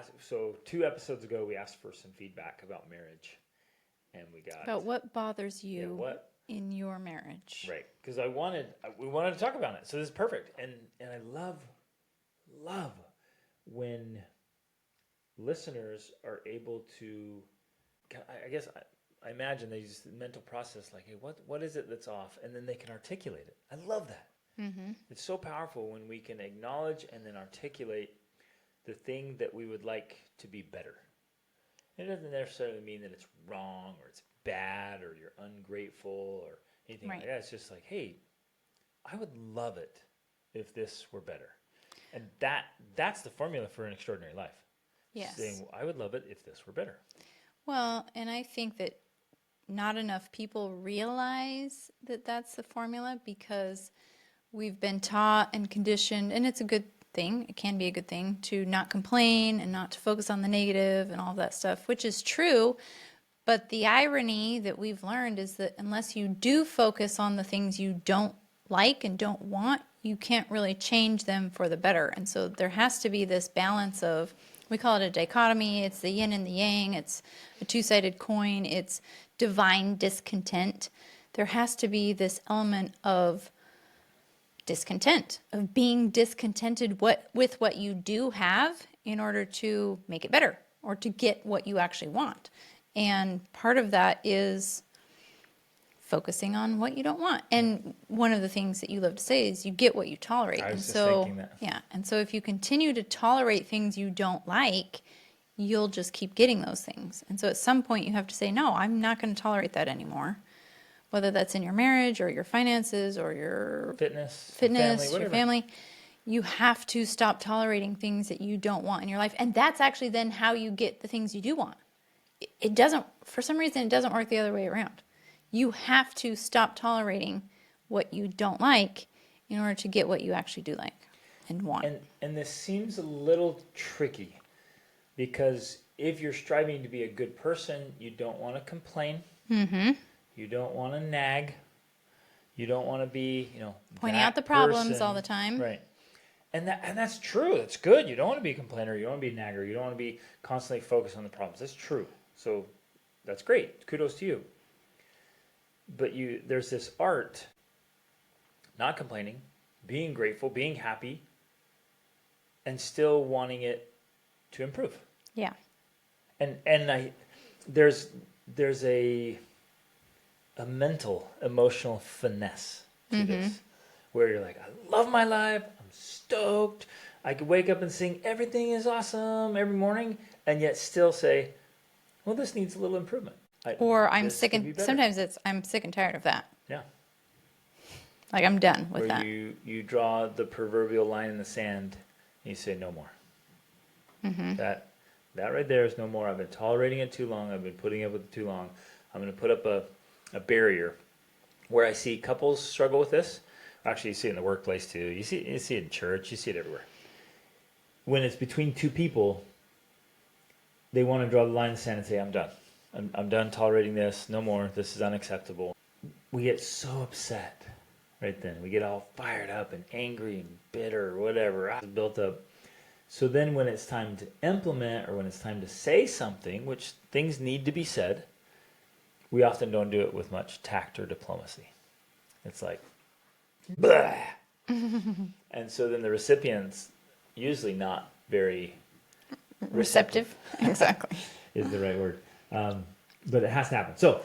asked, so 2 episodes ago, we asked for some feedback about marriage, and we got About what bothers yeah, you what in your marriage. right, because we wanted to talk about it. So this is perfect, and I love when listeners are able to. I guess I imagine they use the mental process like, hey, what is it that's off, and then they can articulate it. I love that. Mm-hmm. It's so powerful when we can acknowledge and then articulate the thing that we would like to be better. It doesn't necessarily mean that it's wrong or it's bad or you're ungrateful or anything like that. It's just like, hey, I would love it if this were better. And that's the formula for an extraordinary life. Yes. Saying, I would love it if this were better. Well, and I think that not enough people realize that that's the formula because we've been taught and conditioned, and it's a good thing, it can be a good thing, to not complain and not to focus on the negative and all that stuff, which is true. But the irony that we've learned is that unless you do focus on the things you don't like and don't want, you can't really change them for the better. And so there has to be this balance of, we call it a dichotomy, it's the yin and the yang, it's a two-sided coin, it's divine discontent. There has to be this element of discontent, of being discontented with what you do have in order to make it better or to get what you actually want. And part of that is focusing on what you don't want. And one of the things that you love to say is you get what you tolerate. I was And just so, thinking that. yeah. And so if you continue to tolerate things you don't like, you'll just keep getting those things. And so at some point you have to say, no, I'm not going to tolerate that anymore. Whether that's in your marriage or your finances or your Fitness, your family, you have to stop tolerating things that you don't want in your life. And that's actually then how you get the things you do want. It doesn't, for some reason, it doesn't work the other way around. You have to stop tolerating what you don't like in order to get what you actually do like and want. And this seems a little tricky because if you're striving to be a good person, you don't want to complain. Mm-hmm. You don't want to nag. You don't want to be, Pointing out the problems all the time. Right. And that's true. That's good. You don't want to be a complainer. You don't want to be a nagger. You don't want to be constantly focused on the problems. That's true. So that's great. Kudos to you. But there's this art, not complaining, being grateful, being happy, and still wanting it to improve. Yeah. And there's a mental, emotional finesse to this, where you're like, I love my life. I'm stoked. I could wake up and sing everything is awesome every morning, and yet still say, well, this needs a little improvement. I'm sick and sometimes I'm sick and tired of that. Yeah. Like I'm done with where that. You draw the proverbial line in the sand, and you say no more. Mm-hmm. That right there is no more. I've been tolerating it too long. I've been putting up with it too long. I'm going to put up a barrier. Where I see couples struggle with this, actually you see it in the workplace too. You see it in church. You see it everywhere. When it's between two people, they want to draw the line in the sand and say, I'm done. I'm done tolerating this. No more. This is unacceptable. We get so upset right then. We get all fired up and angry and bitter or whatever. Built up. So then when it's time to implement or when it's time to say something, which things need to be said, we often don't do it with much tact or diplomacy. It's like, blah. And so then the recipient's usually not very receptive. Exactly. is the right word. But it has to happen. So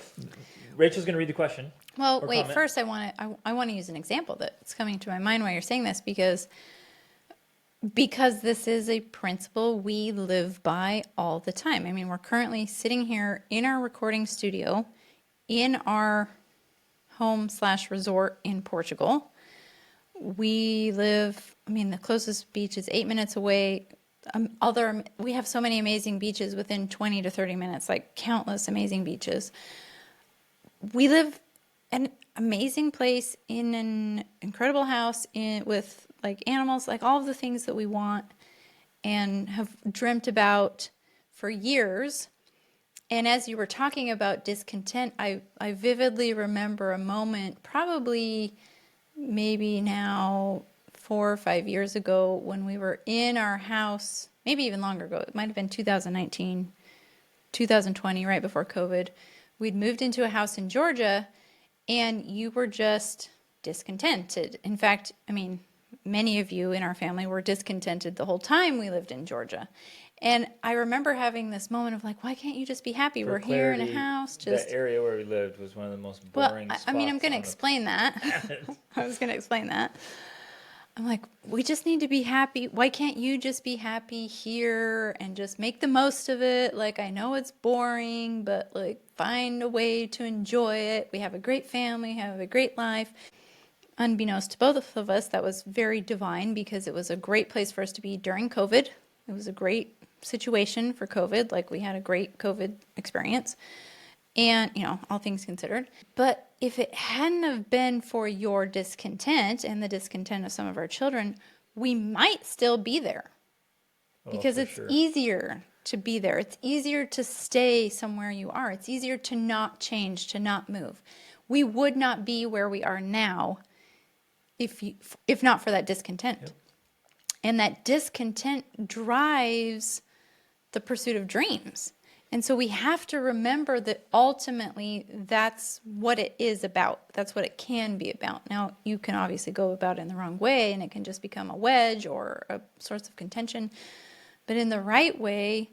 Rachel's going to read the question. Well, wait, comment. First I want to use an example that's coming to my mind while you're saying this because this is a principle we live by all the time. I mean, we're currently sitting here in our recording studio in our home/resort in Portugal. We live, the closest beach is 8 minutes away. We have so many amazing beaches within 20 to 30 minutes, like countless amazing beaches. We live an amazing place in an incredible house with like animals, like all of the things that we want and have dreamt about for years. And as you were talking about discontent, I vividly remember a moment, probably maybe now 4 or 5 years ago, when we were in our house maybe even longer ago. It might have been 2019, 2020, right before COVID. We'd moved into a house in Georgia, and you were just discontented. In fact, I mean, many of you in our family were discontented the whole time we lived in Georgia. And I remember having this moment of like, why can't you just be happy? For We're here in a clarity, house. that Just area where we lived was one of the most well, boring I mean, I'm spots going to on the explain that. planet. I was going to explain that. I'm like, we just need to be happy. Why can't you just be happy here and just make the most of it? Like, I know it's boring, but like, find a way to enjoy it. We have a great family, have a great life. Unbeknownst to both of us, that was very divine because it was a great place for us to be during COVID. It was a great situation for COVID. Like, we had a great COVID experience. And, you know, all things considered. But if it hadn't have been for your discontent and the discontent of some of our children, we might still be there because for it's sure. easier to be there. It's easier to stay somewhere you are. It's easier to not change, to not move. We would not be where we are now if not for that discontent. Yep. And that discontent drives the pursuit of dreams. And so we have to remember that ultimately that's what it is about. That's what it can be about. Now, you can obviously go about it in the wrong way and it can just become a wedge or a source of contention. But in the right way,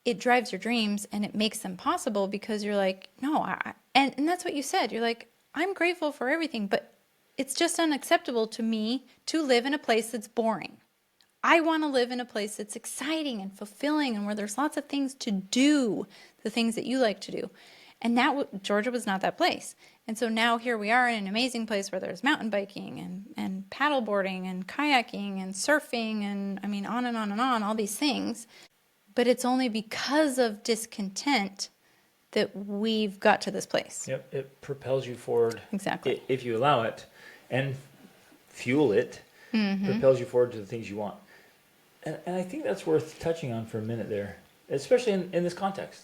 it drives your dreams and it makes them possible because you're like, no, and that's what you said. You're like, I'm grateful for everything, but it's just unacceptable to me to live in a place that's boring. I want to live in a place that's exciting and fulfilling and where there's lots of things to do, the things that you like to do. And that Georgia was not that place. And so now here we are in an amazing place where there's mountain biking and paddle boarding and kayaking and surfing and I mean on and on and on, all these things. But it's only because of discontent that we've got to this place. Yep, it propels you forward. Exactly. If you allow it and fuel it, propels you forward to the things you want. And I think that's worth touching on for a minute there, especially in this context.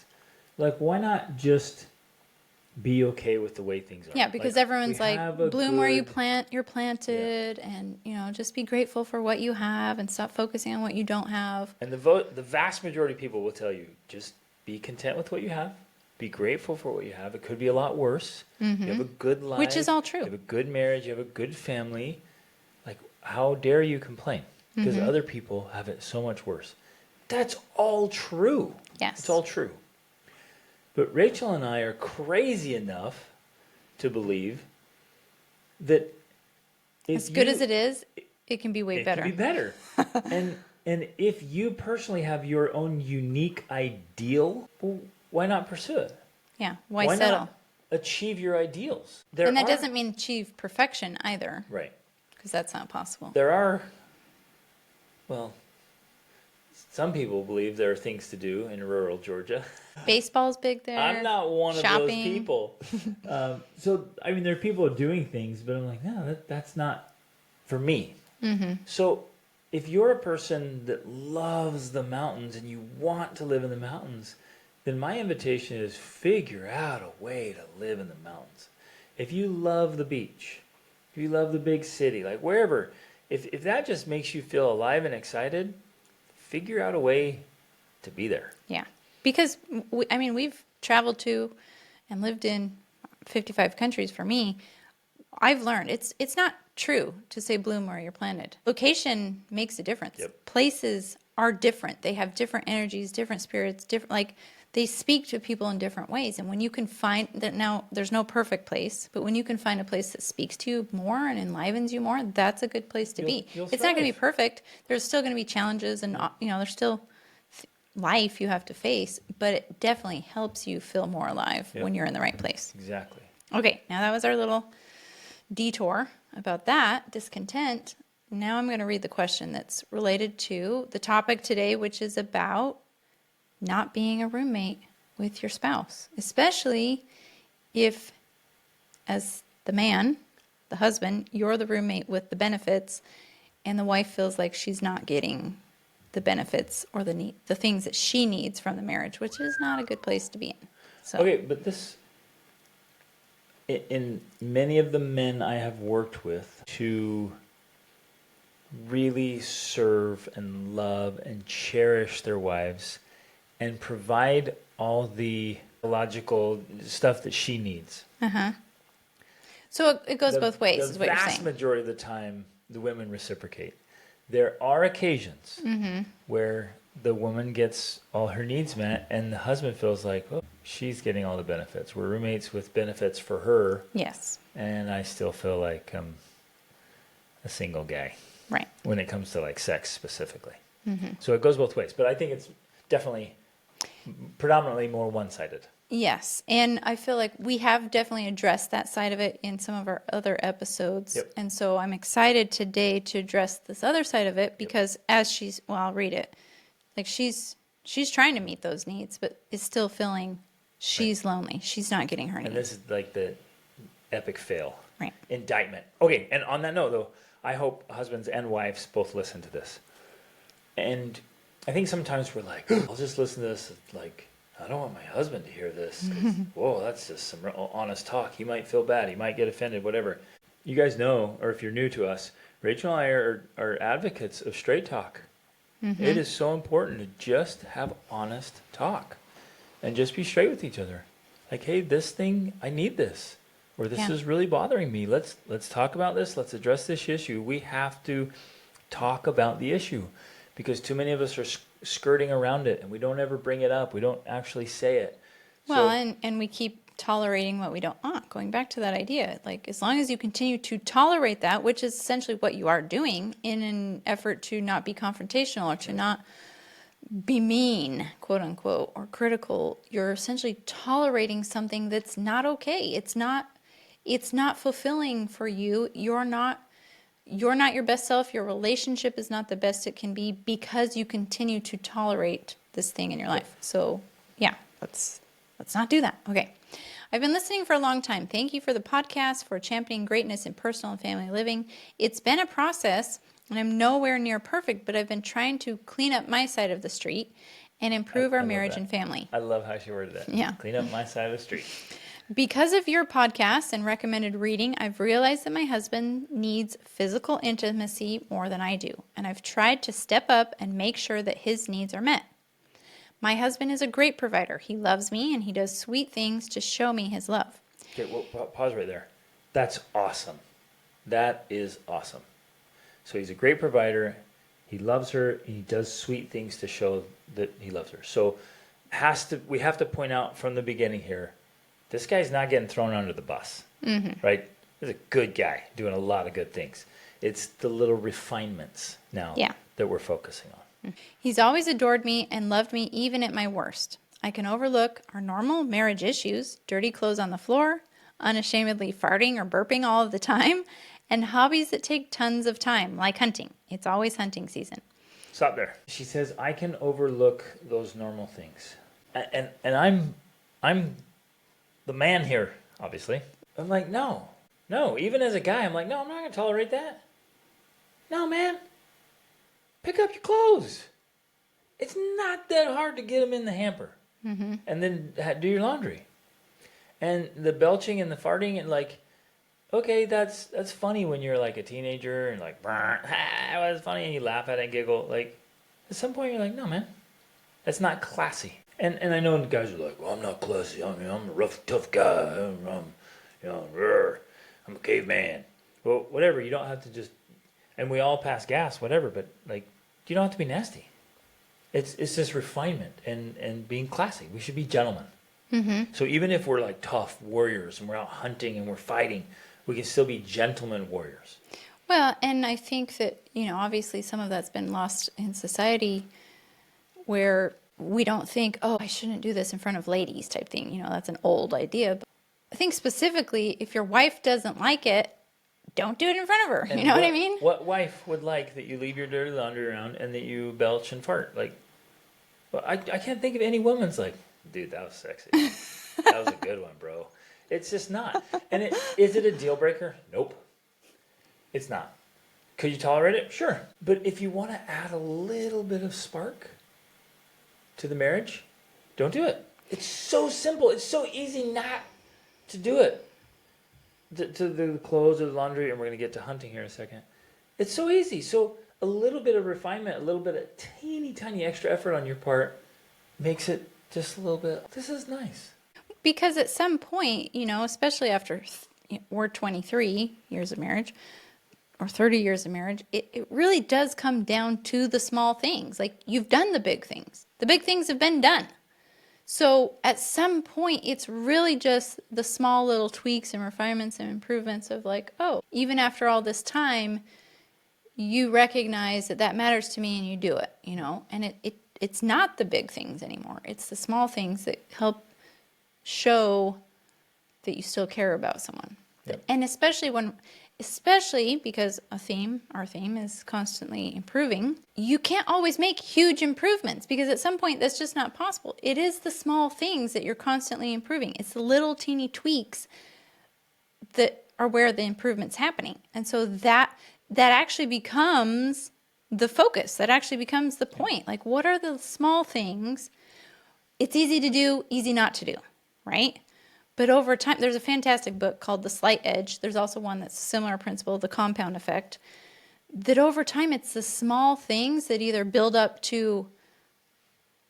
Like, why not just be okay with the way things are? Yeah, because like, everyone's we like, have a bloom where you good- plant, you're planted, and, you know, just be grateful for what you have and stop focusing on what you don't have. And the vast majority of people will tell you, just be content with what you have. Be grateful for what you have. It could be a lot worse. You have a good life. Which is all true. You have a good marriage. You have a good family. Like, how dare you complain? Because other people have it so much worse. That's all true. Yes. It's all true. But Rachel and I are crazy enough to believe that As good as it is, it can be way it better. can be better. and if you personally have your own unique ideal, well, why not pursue it? Yeah, why settle? not achieve your ideals? And that doesn't mean achieve perfection either, right. because that's not possible. There are, well, some people believe there are things to do in rural Georgia. Baseball's big there. I'm not one of those shopping. people. So, I mean, there are people doing things, but I'm like, no, that's not for me. So, if you're a person that loves the mountains and you want to live in the mountains, then my invitation is figure out a way to live in the mountains. If you love the beach, if you love the big city, like wherever, if that just makes you feel alive and excited, figure out a way to be there. Yeah, because we've traveled to and lived in 55 countries. For me, I've learned it's not true to say bloom where you're planted. Location makes a difference. Yep. Places are different. They have different energies, different spirits, different like they speak to people in different ways. And when you can find that, now there's no perfect place, but when you can find a place that speaks to you more and enlivens you more, that's a good place to be. You'll It's not going to be thrive. perfect. There's still going to be challenges and, there's still life you have to face, but it definitely helps you feel more alive Yep. when you're in the right place. Exactly. Okay, now that was our little detour about that, discontent. Now I'm going to read the question that's related to the topic today, which is about not being a roommate with your spouse, especially if, as the man, the husband, you're the roommate with the benefits, and the wife feels like she's not getting the benefits or the things that she needs from the marriage, which is not a good place to be in. So, Okay, but this, in many of the men I have worked with, to really serve and love and cherish their wives and provide all the logical stuff that she needs. So it goes both ways, The is what you're vast saying. majority of the time, the women reciprocate. There are occasions where the woman gets all her needs met and the husband feels like, oh, she's getting all the benefits. We're roommates with benefits for her, Yes, and I still feel like I'm a single guy right. when it comes to like sex specifically. So it goes both ways, but I think it's definitely predominantly more one-sided. Yes, and I feel like we have definitely addressed that side of it in some of our other episodes. Yep. And so I'm excited today to address this other side of it because I'll read it. Like she's trying to meet those needs, but is still feeling she's lonely. She's not getting her And needs. this is like the epic fail. Right. Indictment. Okay, and on that note though, I hope husbands and wives both listen to this. And I think sometimes we're like, I'll just listen to this, like, I don't want my husband to hear this. 'Cause, whoa, that's just some real honest talk. He might feel bad. He might get offended, whatever. You guys know, or if you're new to us, Rachel and I are advocates of straight talk. It is so important to just have honest talk and just be straight with each other. Like, hey, this thing, I need this. Or this Yeah. is really bothering me. Let's talk about this. Let's address this issue. We have to talk about the issue because too many of us are skirting around it and we don't ever bring it up. We don't actually say it. Well, So- and we keep tolerating what we don't want. Going back to that idea, like as long as you continue to tolerate that, which is essentially what you are doing in an effort to not be confrontational or to not be mean, quote unquote, or critical, you're essentially tolerating something that's not okay. It's not fulfilling for you. You're not your best self. Your relationship is not the best it can be because you continue to tolerate this thing in your life. So, yeah, let's not do that. Okay. I've been listening for a long time. Thank you for the podcast, for championing greatness in personal and family living. It's been a process, and I'm nowhere near perfect, but I've been trying to clean up my side of the street and improve I our love marriage that. and family. I love how she worded that. Yeah. Clean up my side of the street. Because of your podcast and recommended reading, I've realized that my husband needs physical intimacy more than I do, and I've tried to step up and make sure that his needs are met. My husband is a great provider. He loves me and he does sweet things to show me his love. Okay, well, pause right there. That's awesome. That is awesome. So he's a great provider. He loves her. He does sweet things to show that he loves her. So we have to point out from the beginning here, this guy's not getting thrown under the bus, right? He's a good guy doing a lot of good things. It's the little refinements now that we're focusing on. He's always adored me and loved me even at my worst. I can overlook our normal marriage issues, dirty clothes on the floor, unashamedly farting or burping all of the time, and hobbies that take tons of time, like hunting. It's always hunting season. Stop there. She says, I can overlook those normal things. And I'm the man here, obviously. I'm like, no. Even as a guy, I'm like, no, I'm not going to tolerate that. No, man. Pick up your clothes. It's not that hard to get them in the hamper. And then do your laundry. And the belching and the farting and like, okay, that's funny when you're like a teenager and like, it was funny and you laugh at it and giggle. Like, at some point you're like, no, man, that's not classy. And I know guys are like, well, I'm not classy. I'm a rough, tough guy. I'm a caveman. Well, whatever. You don't have to just, and we all pass gas, whatever. But like, you don't have to be nasty. It's just refinement and being classy. We should be gentlemen. So even if we're like tough warriors and we're out hunting and we're fighting, we can still be gentlemen warriors. Well, and I think that, obviously some of that's been lost in society where we don't think, oh, I shouldn't do this in front of ladies type thing. That's an old idea. But I think specifically, if your wife doesn't like it, don't do it in front of her. And You know what I mean? What wife would like that you leave your dirty laundry around and that you belch and fart? Like, well, I can't think of any woman's like, dude, that was sexy. That was a good one, bro. It's just not. And is it a deal breaker? Nope. It's not. Could you tolerate it? Sure. But if you want to add a little bit of spark to the marriage, don't do it. It's so simple. It's so easy not to do it. To the clothes or the laundry, and we're going to get to hunting here in a second. It's so easy. So a little bit of refinement, a little bit of teeny tiny extra effort on your part makes it just a little bit. This is nice. Because at some point, especially after we're 23 years of marriage or 30 years of marriage, it really does come down to the small things. Like, you've done the big things. The big things have been done. So at some point, it's really just the small little tweaks and refinements and improvements of like, oh, even after all this time, you recognize that that matters to me and you do it, and it's not the big things anymore. It's the small things that help show that you still care about someone. Yep. And especially because our theme is constantly improving, you can't always make huge improvements because at some point that's just not possible. It is the small things that you're constantly improving. It's the little teeny tweaks that are where the improvement's happening. And so that actually becomes the focus. That actually becomes the point. Like, what are the small things? It's easy to do, easy not to do, right? But over time, there's a fantastic book called The Slight Edge. There's also one that's a similar principle, The Compound Effect, that over time, it's the small things that either build up to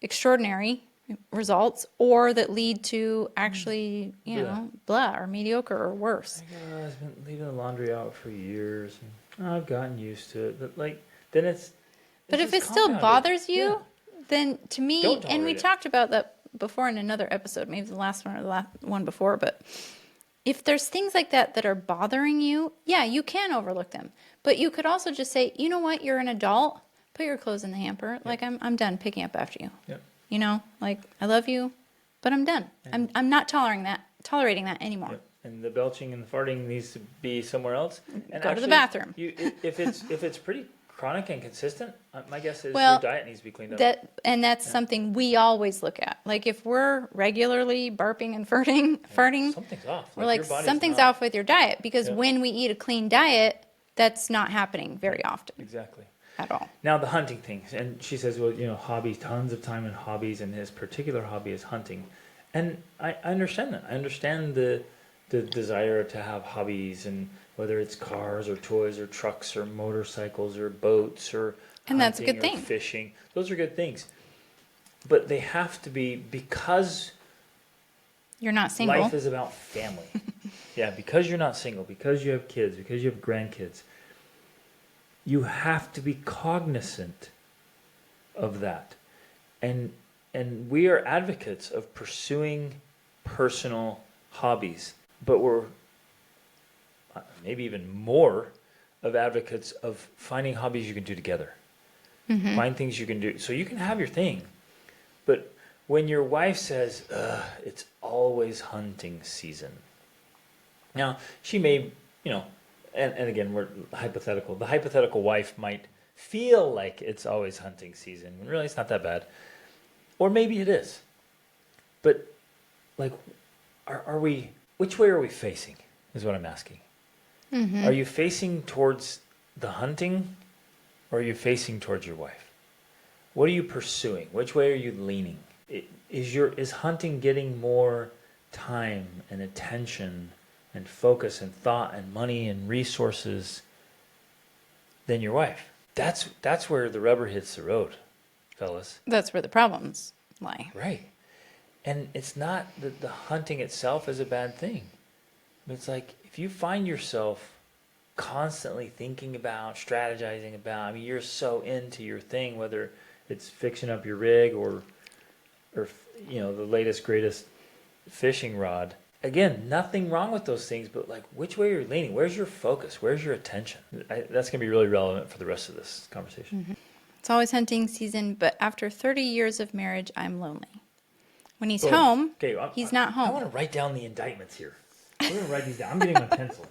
extraordinary results or that lead to actually, blah, or mediocre or worse. I've been leaving the laundry out for years, and I've gotten used to it. But then it's But if it just still compounded. bothers you, Yeah. then to me, Don't and we tolerate it. talked about that before in another episode, maybe the last one or the last one before, but if there's things like that that are bothering you, yeah, you can overlook them. But you could also just say, you know what, you're an adult, put your clothes in the hamper. Like, I'm done picking up after you. Yep. Like, I love you, but I'm done. I'm not tolerating that anymore. Yep. And the belching and the farting needs to be somewhere else. And Go to the bathroom. If it's pretty chronic and consistent, my guess is Well, your diet needs to be cleaned up. That's something we always look at. Like, if we're regularly burping and farting, Something's off. we're like, your body's something's not- off with your diet, because Yeah. when we eat a clean diet, that's not happening very often Exactly. at all. Now the hunting thing, and she says, well, hobbies, tons of time in hobbies, and his particular hobby is hunting, and I understand that. I understand the desire to have hobbies, and whether it's cars or toys or trucks or motorcycles or boats or And that's a hunting good or thing. fishing. Those are good things, but they have to be, because You're not single. life is about family. Yeah, because you're not single, because you have kids, because you have grandkids, you have to be cognizant of that. And we are advocates of pursuing personal hobbies, but we're maybe even more of advocates of finding hobbies you can do together. Mm-hmm. Find things you can do. So you can have your thing, but when your wife says, it's always hunting season. Now, she may, and again, we're hypothetical. The hypothetical wife might feel like it's always hunting season, when really it's not that bad. Or maybe it is. But, like, are we, which way are we facing, is what I'm asking. Mm-hmm. Are you facing towards the hunting, or are you facing towards your wife? What are you pursuing? Which way are you leaning? Is hunting getting more time and attention and focus and thought and money and resources than your wife? That's where the rubber hits the road, fellas. That's where the problems lie. Right. And it's not that the hunting itself is a bad thing. But it's like, if you find yourself constantly thinking about, strategizing about, you're so into your thing, whether it's fixing up your rig or the latest, greatest fishing rod. Again, nothing wrong with those things, but like, which way you're leaning? Where's your focus? Where's your attention? That's going to be really relevant for the rest of this conversation. Mm-hmm. It's always hunting season, but after 30 years of marriage, I'm lonely. When he's Boom. home, Okay, he's not home. I want to write down the indictments here. We're going to write these down. I'm getting my pencil.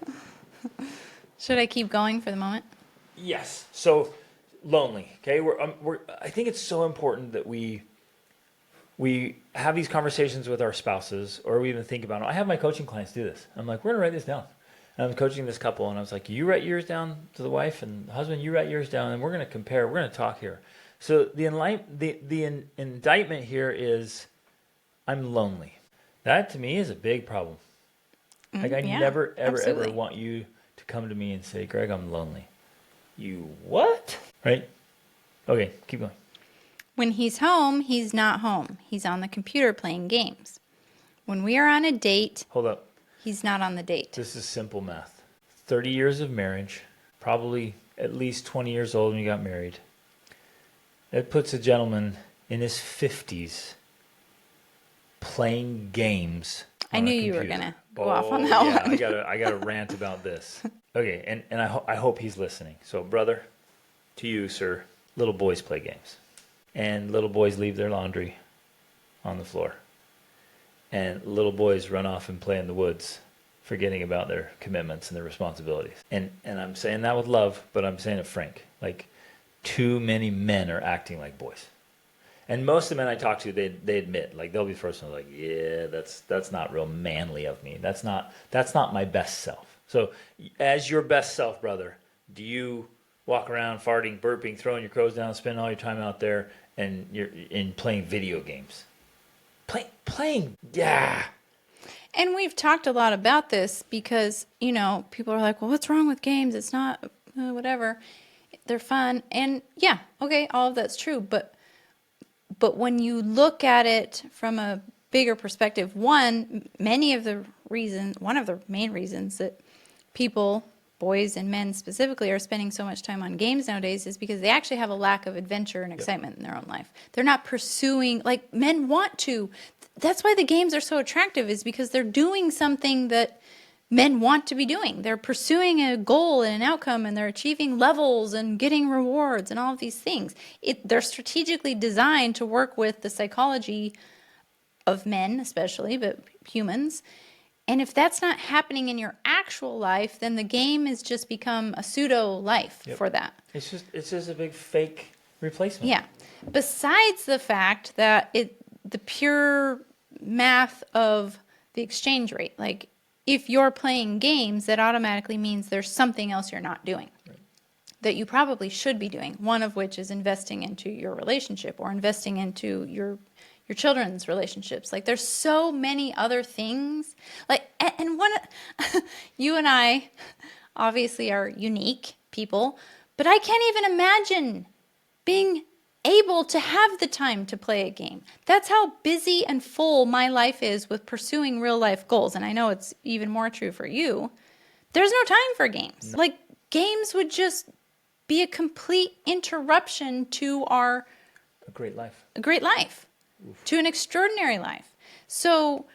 Should I keep going for the moment? Yes. So, lonely. Okay. I think it's so important that we have these conversations with our spouses, or we even think about it. I have my coaching clients do this. I'm like, we're gonna write this down. And I'm coaching this couple, and I was like, you write yours down to the wife, and the husband, you write yours down, and we're gonna compare. We're gonna talk here. So the indictment here is, I'm lonely. That to me is a big problem. Like, I Yeah, never, ever, absolutely. ever want you to come to me and say, Greg, I'm lonely. You what? Right? Okay, keep going. When he's home, he's not home. He's on the computer playing games. When we are on a date, Hold up. he's not on the date. This is simple math. 30 years of marriage, probably at least 20 years old when you got married. It puts a gentleman in his 50s playing games. I knew you were gonna go off on that one. I gotta rant about this. Okay, and I hope he's listening. So, brother, to you, sir, little boys play games. And little boys leave their laundry on the floor. And little boys run off and play in the woods, forgetting about their commitments and their responsibilities. And I'm saying that with love, but I'm saying it frank. Like, too many men are acting like boys. And most of the men I talk to, they admit, like, they'll be the first one, like, yeah, that's not real manly of me. That's not my best self. So, as your best self, brother, do you walk around farting, burping, throwing your clothes down, spending all your time out there, and you're in playing video games? Playing, yeah. And we've talked a lot about this because, you know, people are like, well, what's wrong with games? It's not, whatever. They're fun. And yeah, okay, all of that's true. But when you look at it from a bigger perspective, one of the main reasons that people, boys and men specifically, are spending so much time on games nowadays is because they actually have a lack of adventure and excitement in their own life. They're not pursuing, like men want to. That's why the games are so attractive, is because they're doing something that men want to be doing. They're pursuing a goal and an outcome, and they're achieving levels and getting rewards and all of these things. They're strategically designed to work with the psychology of men, especially, but humans. And if that's not happening in your actual life, then the game has just become a pseudo life for that. It's just a big fake replacement. Yeah. Besides the fact that the pure math of the exchange rate, like if you're playing games, that automatically means there's something else you're not doing that you probably should be doing. One of which is investing into your relationship or investing into your children's relationships. Like there's so many other things. Like, and one, you and I obviously are unique people, but I can't even imagine being able to have the time to play a game. That's how busy and full my life is with pursuing real life goals. And I know it's even more true for you. There's no time for games. No. Like games would just be a complete interruption to a great life. Oof. To an extraordinary life. So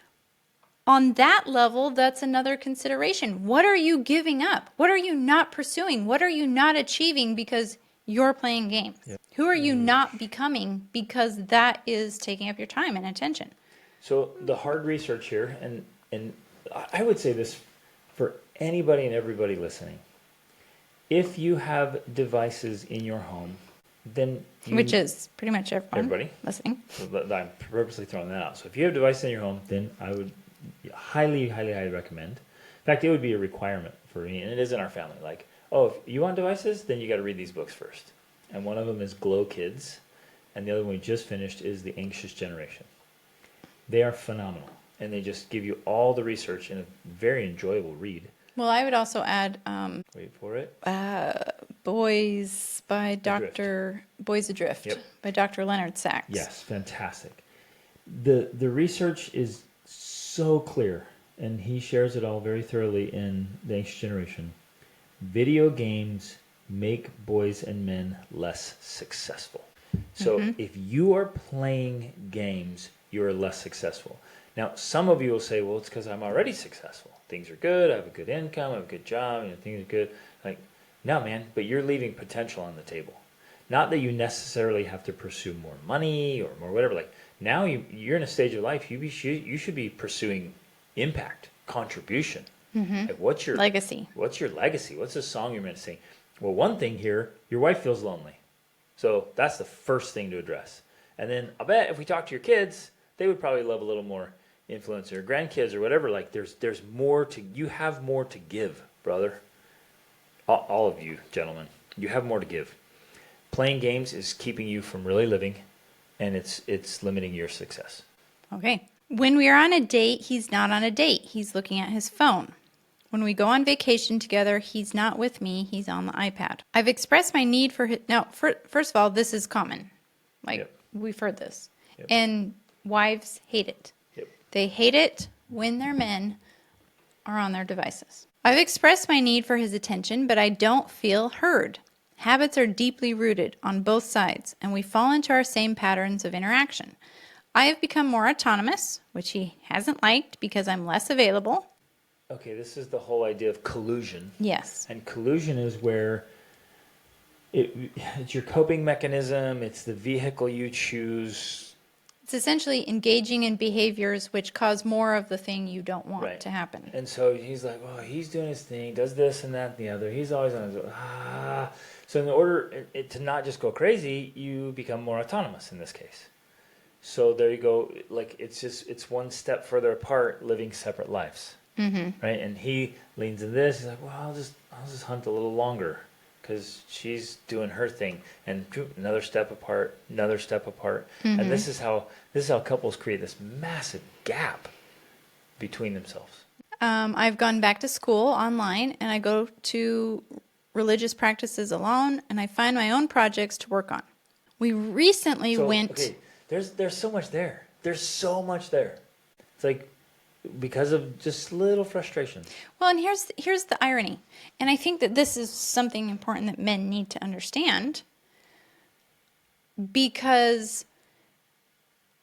on that level, that's another consideration. What are you giving up? What are you not pursuing? What are you not achieving because you're playing games? Yep. Who are you not becoming because that is taking up your time and attention? So the hard research here, and I would say this for anybody and everybody listening. If you have devices in your home, then which is pretty much everybody listening. So I'm purposely throwing that out. So if you have devices in your home, then I would highly, highly, highly recommend. In fact, it would be a requirement for me, and it is in our family. Like, oh, if you want devices, then you got to read these books first. And one of them is Glow Kids, and the other one we just finished is The Anxious Generation. They are phenomenal, and they just give you all the research in a very enjoyable read. Well, I would also add wait for it. Boys Adrift by Dr. Leonard Sachs. Yes, fantastic. The research is so clear, and he shares it all very thoroughly in The Anxious Generation. Video games make boys and men less successful. So if you are playing games, you are less successful. Now, some of you will say, well, it's because I'm already successful. Things are good. I have a good income. I have a good job. Things are good. Like, no, man, but you're leaving potential on the table. Not that you necessarily have to pursue more money or more whatever. Like, now you're in a stage of life, you should be pursuing impact, contribution. Like, what's your legacy? What's your legacy? What's the song you're meant to sing? Well, one thing here, your wife feels lonely. So that's the first thing to address. And then I bet if we talk to your kids, they would probably love a little more influence, or grandkids or whatever. Like there's more you have more to give, brother. All of you gentlemen, you have more to give. Playing games is keeping you from really living, and it's limiting your success. Okay. When we are on a date, he's not on a date. He's looking at his phone. When we go on vacation together, he's not with me, he's on the iPad. I've expressed my need for his. Now, first of all, this is common. Like, Yep. we've heard this. Yep. And wives hate it. Yep. They hate it when their men are on their devices. I've expressed my need for his attention, but I don't feel heard. Habits are deeply rooted on both sides, and we fall into our same patterns of interaction. I have become more autonomous, which he hasn't liked because I'm less available. Okay, this is the whole idea of collusion. Yes. And collusion is where it's your coping mechanism, it's the vehicle you choose. It's essentially engaging in behaviors which cause more of the thing you don't want Right. to happen. And so he's like, well, he's doing his thing, does this and that and the other. He's always on his So in order to not just go crazy, you become more autonomous in this case. So there you go. Like it's one step further apart, living separate lives, right? And he leans in this. He's like, well, I'll just hunt a little longer because she's doing her thing, and another step apart, another step apart. And this is how couples create this massive gap between themselves. I've gone back to school online, and I go to religious practices alone, and I find my own projects to work on. We recently went. Okay, there's so much there. There's so much there. It's like because of just little frustrations. Well, and here's the irony, and I think that this is something important that men need to understand, because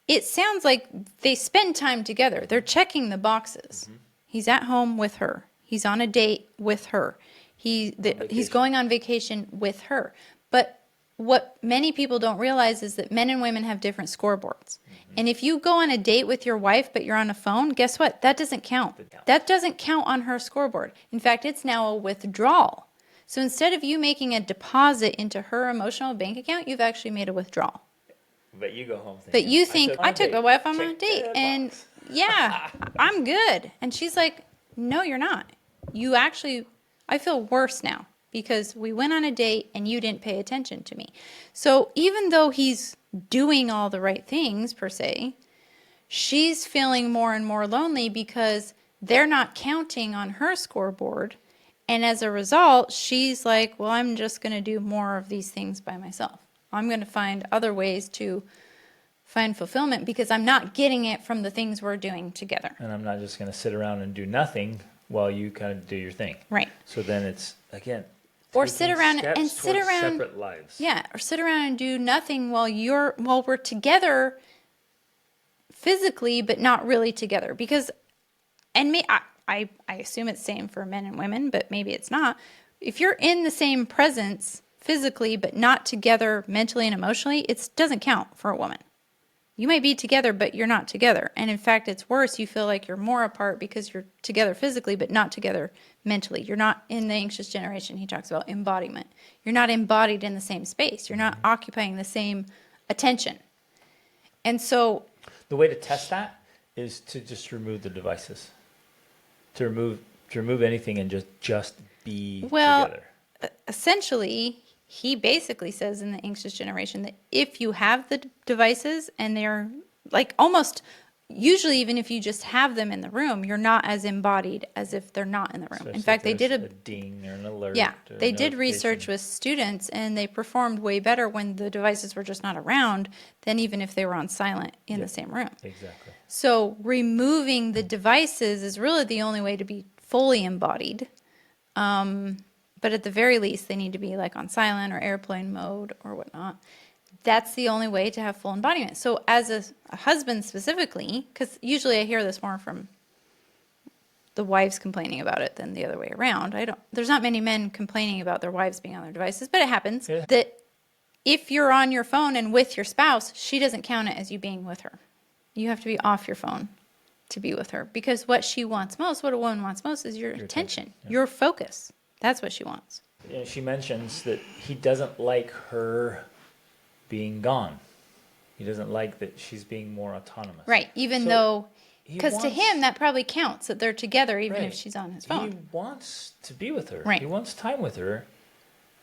it sounds like they spend time together. They're checking the boxes. He's at home with her. He's on a date with her. He's going on vacation with her. But what many people don't realize is that men and women have different scoreboards. And if you go on a date with your wife, but you're on a phone, guess what? That doesn't count. That doesn't count on her scoreboard. In fact, it's now a withdrawal. So instead of you making a deposit into her emotional bank account, you've actually made a withdrawal. But you go home thinking, But you think, I took my wife on a Check date, that and box. yeah, I'm good. And she's like, no, you're not. You actually, I feel worse now because we went on a date and you didn't pay attention to me. So even though he's doing all the right things, per se, she's feeling more and more lonely because they're not counting on her scoreboard. And as a result, she's like, well, I'm just going to do more of these things by myself. I'm going to find other ways to find fulfillment because I'm not getting it from the things we're doing together. And I'm not just going to sit around and do nothing while you kind of do your thing. Right. So then it's, again, Or sit taking around steps and sit towards around. separate lives. Yeah, or sit around and do nothing while we're together physically, but not really together. Because, and I assume it's same for men and women, but maybe it's not. If you're in the same presence physically, but not together mentally and emotionally, it doesn't count for a woman. You might be together, but you're not together. And in fact, it's worse. You feel like you're more apart because you're together physically, but not together mentally. You're not in the anxious generation. He talks about embodiment. You're not embodied in the same space. You're not occupying the same attention. And so The way to test that is to just remove the devices. To remove anything and just be together. essentially, he basically says in the anxious generation that if you have the devices and they're like almost, usually even if you just have them in the room, you're not as embodied as if they're not in the room. So In it's fact, like they did there's a ding or an alert. yeah, or a they did research notification. with students and they performed way better when the devices were just not around than even if they were on silent in the same room. Exactly. So removing the devices is really the only way to be fully embodied. But at the very least, they need to be like on silent or airplane mode or whatnot. That's the only way to have full embodiment. So as a husband specifically, because usually I hear this more from the wives complaining about it than the other way around. There's not many men complaining about their wives being on their devices, but it happens Yeah. that if you're on your phone and with your spouse, she doesn't count it as you being with her. You have to be off your phone to be with her because what she wants most, what a woman wants most is your attention, yeah. your focus. That's what she wants. She mentions that he doesn't like her being gone. He doesn't like that she's being more autonomous. Right. Even So though, he because to wants- him, that probably counts that they're together even if Right. she's on his He phone. wants to be with her. Right. He wants time with her.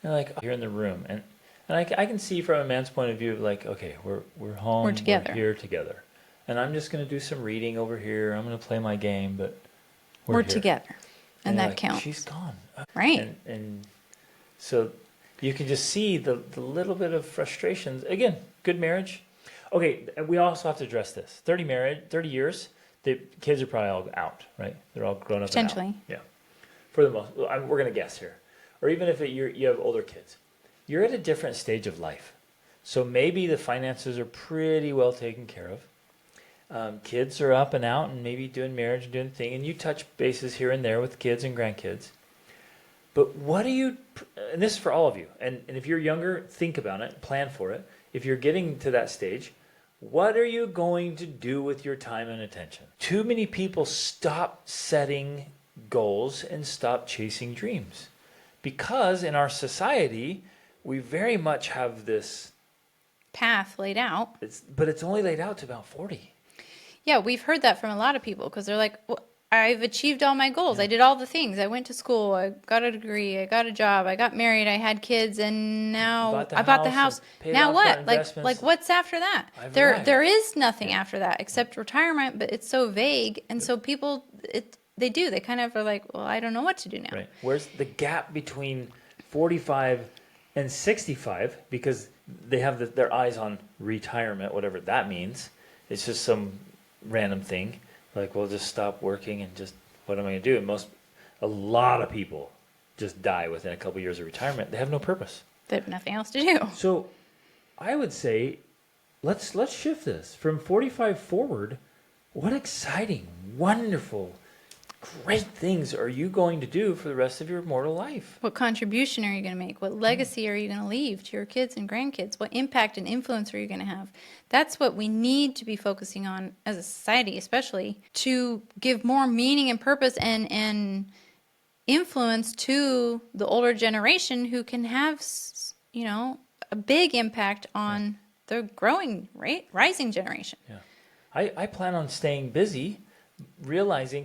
And like you're in the room, and I can see from a man's point of view, like, okay, we're home, We're together. we're here together, and I'm just gonna do some reading over here. I'm gonna play my game, but We're here. together. And you're that like, counts. She's gone. Right. And so you can just see the little bit of frustrations. Again, good marriage. Okay, and we also have to address this. 30 years, the kids are probably all out, right? They're all grown up and out. Potentially. Yeah. For the most, we're going to guess here. Or even if you have older kids. You're at a different stage of life. So maybe the finances are pretty well taken care of. Kids are up and out and maybe doing marriage and doing the thing. And you touch bases here and there with kids and grandkids. But what do you, and this is for all of you, and if you're younger, think about it, plan for it. If you're getting to that stage, what are you going to do with your time and attention? Too many people stop setting goals and stop chasing dreams. Because in our society, we very much have this Path laid out. but it's only laid out to about 40. Yeah, we've heard that from a lot of people because they're like, well, I've achieved all my goals. I did all the things. I went to school. I got a degree. I got a job. I got married. I had kids, and now I bought the house. paid Now off what? our Like investments. what's after that? I've There arrived. there is nothing after that except retirement, but it's so vague, and so people they kind of are like, well, I don't know what to do now. Right. Where's the gap between 45 and 65? Because they have their eyes on retirement, whatever that means. It's just some random thing. Like, well, just stop working and just, what am I going to do? And a lot of people just die within a couple years of retirement. They have no purpose. They have nothing else to do. So I would say, let's shift this from 45 forward. What exciting, wonderful, great things are you going to do for the rest of your mortal life? What contribution are you going to make? What legacy are you going to leave to your kids and grandkids? What impact and influence are you going to have? That's what we need to be focusing on as a society, especially to give more meaning and purpose and influence to the older generation who can have, a big impact on the rising generation. Yeah. I plan on staying busy,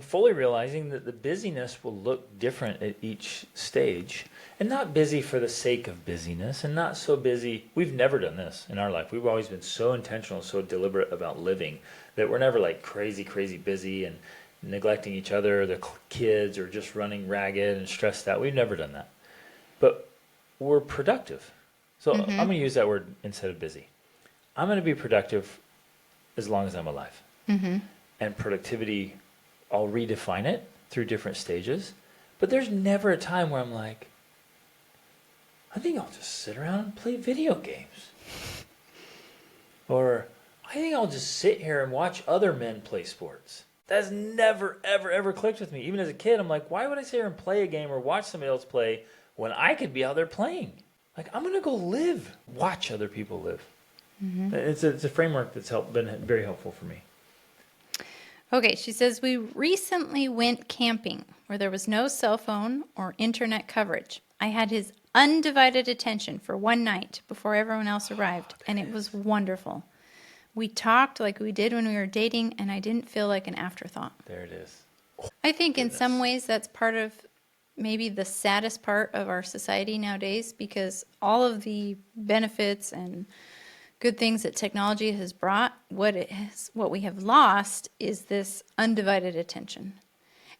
fully realizing that the busyness will look different at each stage, and not busy for the sake of busyness, and not so busy. We've never done this in our life. We've always been so intentional, so deliberate about living that we're never like crazy busy and neglecting each other, the kids, or just running ragged and stressed out. We've never done that. But we're productive. So I'm going to use that word instead of busy. I'm going to be productive as long as I'm alive. And productivity, I'll redefine it through different stages. But there's never a time where I'm like, I think I'll just sit around and play video games. Or I think I'll just sit here and watch other men play sports. That's never, ever clicked with me. Even as a kid, I'm like, why would I sit here and play a game or watch somebody else play when I could be out there playing? Like, I'm going to go watch other people live. It's a framework that's been very helpful for me. Okay, she says, we recently went camping where there was no cell phone or internet coverage. I had his undivided attention for one night before everyone else arrived, and it was wonderful. We talked like we did when we were dating, and I didn't feel like an afterthought. There it is. I think in some ways that's part of maybe the saddest part of our society nowadays, because all of the benefits and good things that technology has brought, what we have lost is this undivided attention.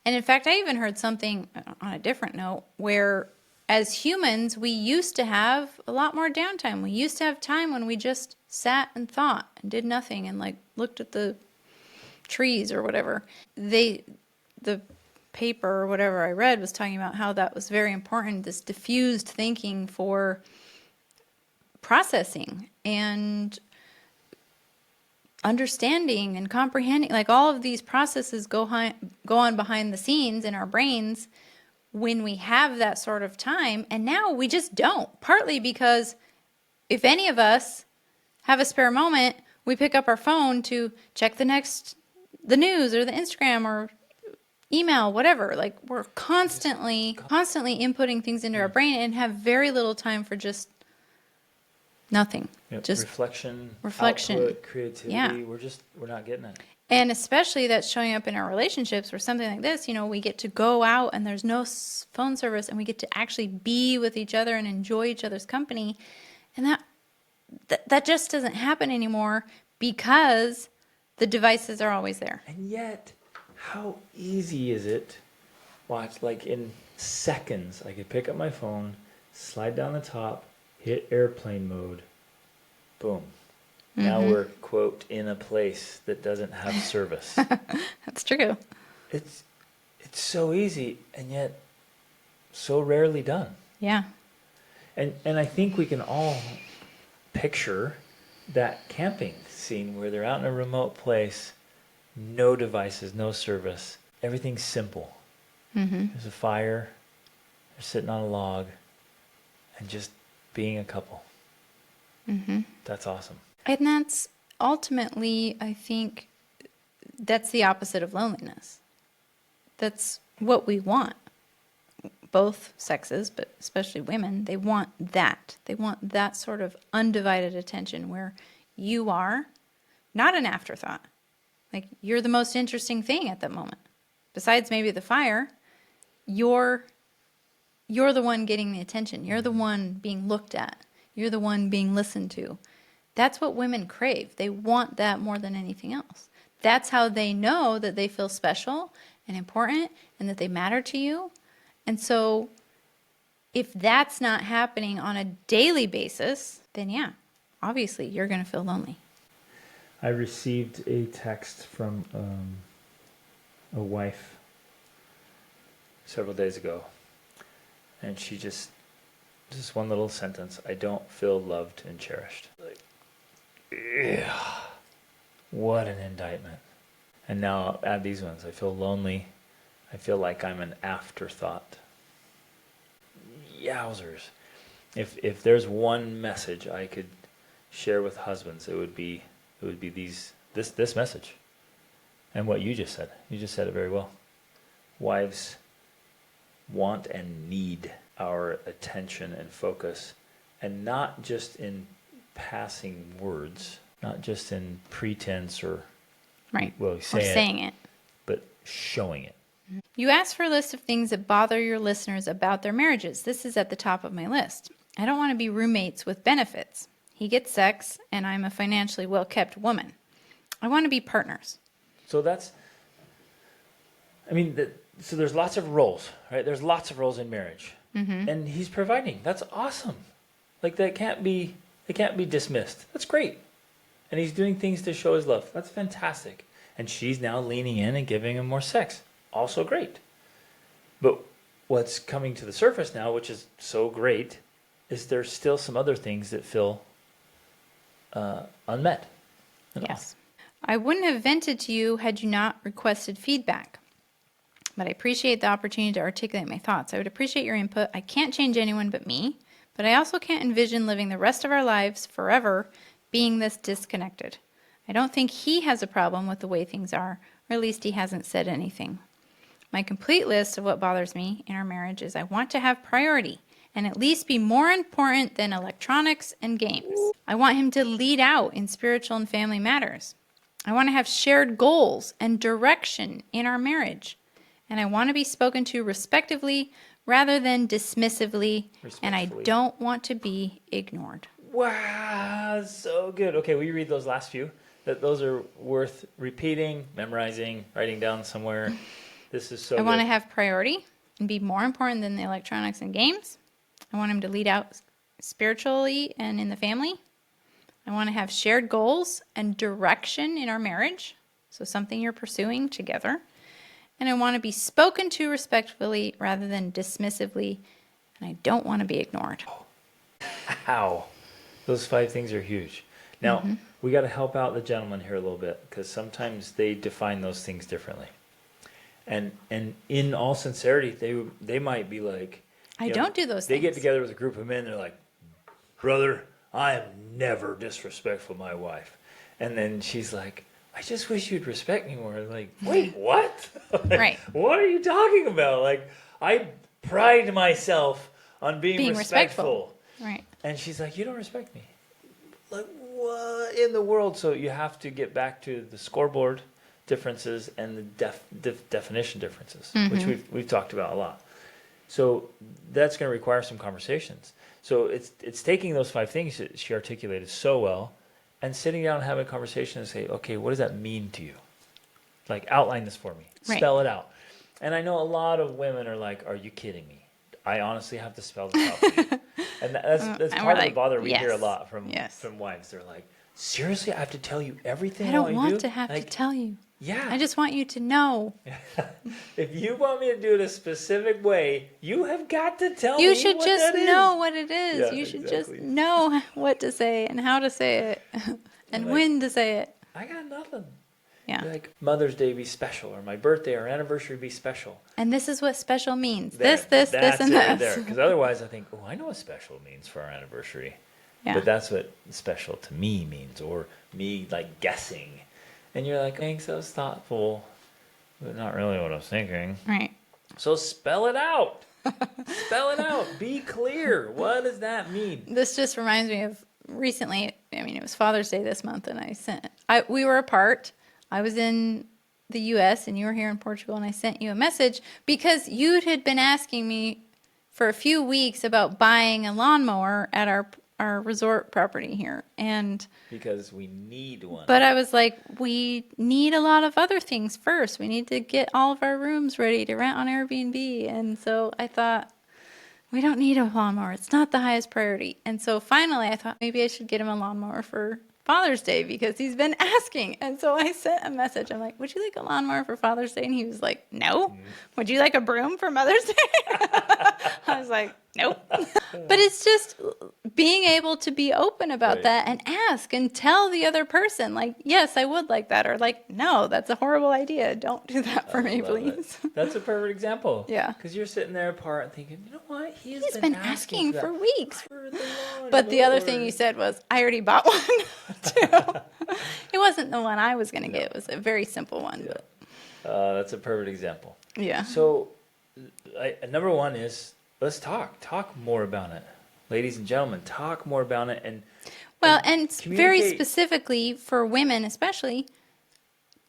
And in fact, I even heard something on a different note where as humans, we used to have a lot more downtime. We used to have time when we just sat and thought and did nothing and like looked at the trees or whatever. The paper or whatever I read was talking about how that was very important, this diffused thinking for processing and understanding and comprehending. Like all of these processes go on behind the scenes in our brains when we have that sort of time, and now we just don't. Partly because if any of us have a spare moment, we pick up our phone to check the news or the Instagram or email, whatever. Like we're constantly inputting things into our brain and have very little time for just nothing. Yep. Just reflection, output, creativity. Yeah. We're not getting it. And especially that's showing up in our relationships where something like this, we get to go out and there's no phone service and we get to actually be with each other and enjoy each other's company. And that just doesn't happen anymore because the devices are always there. And yet, how easy is it Watch, like in seconds, I could pick up my phone, slide down the top, hit airplane mode, boom. Now we're, quote, in a place that doesn't have service. That's true. It's so easy and yet so rarely done. Yeah. And I think we can all picture that camping scene where they're out in a remote place, no devices, no service, everything's simple. There's a fire, they're sitting on a log, and just being a couple. That's awesome. And that's ultimately, I think, that's the opposite of loneliness. That's what we want. Both sexes, but especially women, they want that. They want that sort of undivided attention where you are not an afterthought. Like, you're the most interesting thing at that moment. Besides maybe the fire, you're the one getting the attention. You're the one being looked at. You're the one being listened to. That's what women crave. They want that more than anything else. That's how they know that they feel special and important and that they matter to you. And so if that's not happening on a daily basis, then yeah, obviously you're going to feel lonely. I received a text from a wife several days ago, and she just one little sentence: "I don't feel loved and cherished." Like, yeah, what an indictment. And now add these ones: I feel lonely. I feel like I'm an afterthought. Yowzers. If there's one message I could share with husbands, it would be this message. And what you just said. You just said it very well. Wives want and need our attention and focus, and not just in passing words, not just in pretense or Right. well, Or saying it. but showing it. You asked for a list of things that bother your listeners about their marriages. This is at the top of my list. I don't want to be roommates with benefits. He gets sex, and I'm a financially well-kept woman. I want to be partners. So that's, I mean, so there's lots of roles, right? There's lots of roles in marriage, and he's providing. That's awesome. Like that can't be dismissed. That's great, and he's doing things to show his love. That's fantastic. And she's now leaning in and giving him more sex. Also great. But what's coming to the surface now, which is so great, is there's still some other things that feel unmet. Yes. I wouldn't have vented to you had you not requested feedback. But I appreciate the opportunity to articulate my thoughts. I would appreciate your input. I can't change anyone but me, but I also can't envision living the rest of our lives forever being this disconnected. I don't think he has a problem with the way things are, or at least he hasn't said anything. My complete list of what bothers me in our marriage is I want to have priority and at least be more important than electronics and games. I want him to lead out in spiritual and family matters. I want to have shared goals and direction in our marriage. And I want to be spoken to respectively rather than dismissively. And I don't want to be ignored. Wow, so good. Okay, will you read those last few? Those are worth repeating, memorizing, writing down somewhere. This is so I good. want to have priority and be more important than the electronics and games. I want him to lead out spiritually and in the family. I want to have shared goals and direction in our marriage. So something you're pursuing together. And I want to be spoken to respectfully rather than dismissively. And I don't want to be ignored. How? Those 5 things are huge. Now, we got to help out the gentleman here a little bit because sometimes they define those things differently. And in all sincerity, they might be like, I don't do those They things. get together with a group of men, they're like, brother, I am never disrespectful to my wife. And then she's like, I just wish you'd respect me more. Like, wait, what? Like, Right. What are you talking about? Like, I pride myself on being respectful. Right. And she's like, you don't respect me. Like, what in the world? So you have to get back to the scoreboard differences and the definition differences, which we've talked about a lot. So that's going to require some conversations. So it's taking those 5 things that she articulated so well and sitting down and having a conversation and say, okay, what does that mean to you? Like, outline this for me. Right. Spell it out. And I know a lot of women are like, "Are you kidding me? I honestly have to spell this out for you." And that's And part we're of the like, bother we hear a yes, lot from yes. wives. They're like, "Seriously, I have to tell you everything I I don't want you want to to do?" have to Like, tell you. yeah. I just want you to know. If you want me to do it a specific way, you have got to tell You me should what just that know is. what it is. Yeah, You should just exactly. know what to say and how to say it and like- when to say it. I got nothing. Yeah. Like Mother's Day be special, or my birthday or anniversary be special. And this is what special means. There, This, that's and it right this. there. Because otherwise, I think, oh, I know what special means for our anniversary. Yeah. But that's what special to me means, or me like guessing. And you're like, thanks, that was thoughtful, but not really what I was thinking. Right. So spell it out. Spell it out. Be clear. What does that mean? This just reminds me of recently. I mean, it was Father's Day this month, and we were apart. I was in the U.S. and you were here in Portugal, and I sent you a message because you had been asking me for a few weeks about buying a lawnmower at our resort property here, and Because we need one. but I was like, we need a lot of other things first. We need to get all of our rooms ready to rent on Airbnb, and so I thought, we don't need a lawnmower. It's not the highest priority. And so finally I thought maybe I should get him a lawnmower for Father's Day because he's been asking. And so I sent a message. I'm like, would you like a lawnmower for Father's Day? And he was like, no. Would you like a broom for Mother's Day? I was like, nope. But it's just being able to be open about Right. that and ask and tell the other person, like, yes, I would like that. Or like, no, that's a horrible idea. Don't do that for me, Love it. please. That's a perfect example. Yeah. Because you're sitting there apart and thinking, you know what? He's been asking for weeks. for the lawn But the other thing mower." you said was, I already bought one too. It wasn't the one I was going to get. It was a very simple one. But That's a perfect example. yeah. So, number one is let's talk. Talk more about it. Ladies and gentlemen, talk more about it. And Well, and very communicate. specifically for women, especially,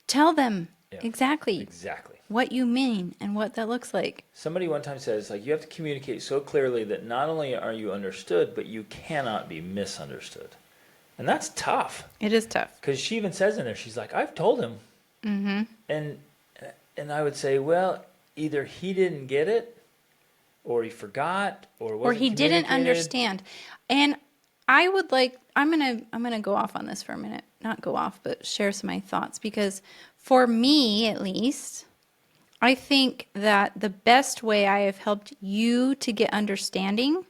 tell them Yeah. exactly Exactly. what you mean and what that looks like. Somebody one time says, like, you have to communicate so clearly that not only are you understood, but you cannot be misunderstood. And that's tough. It is tough. Because she even says in there, she's like, I've told him. Mm-hmm. And I would say, well, either he didn't get it, or he forgot, or Or wasn't he didn't communicated. understand. And I would like I'm gonna go off on this for a minute. Not go off, but share some of my thoughts because for me at least, I think that the best way I have helped you to get understanding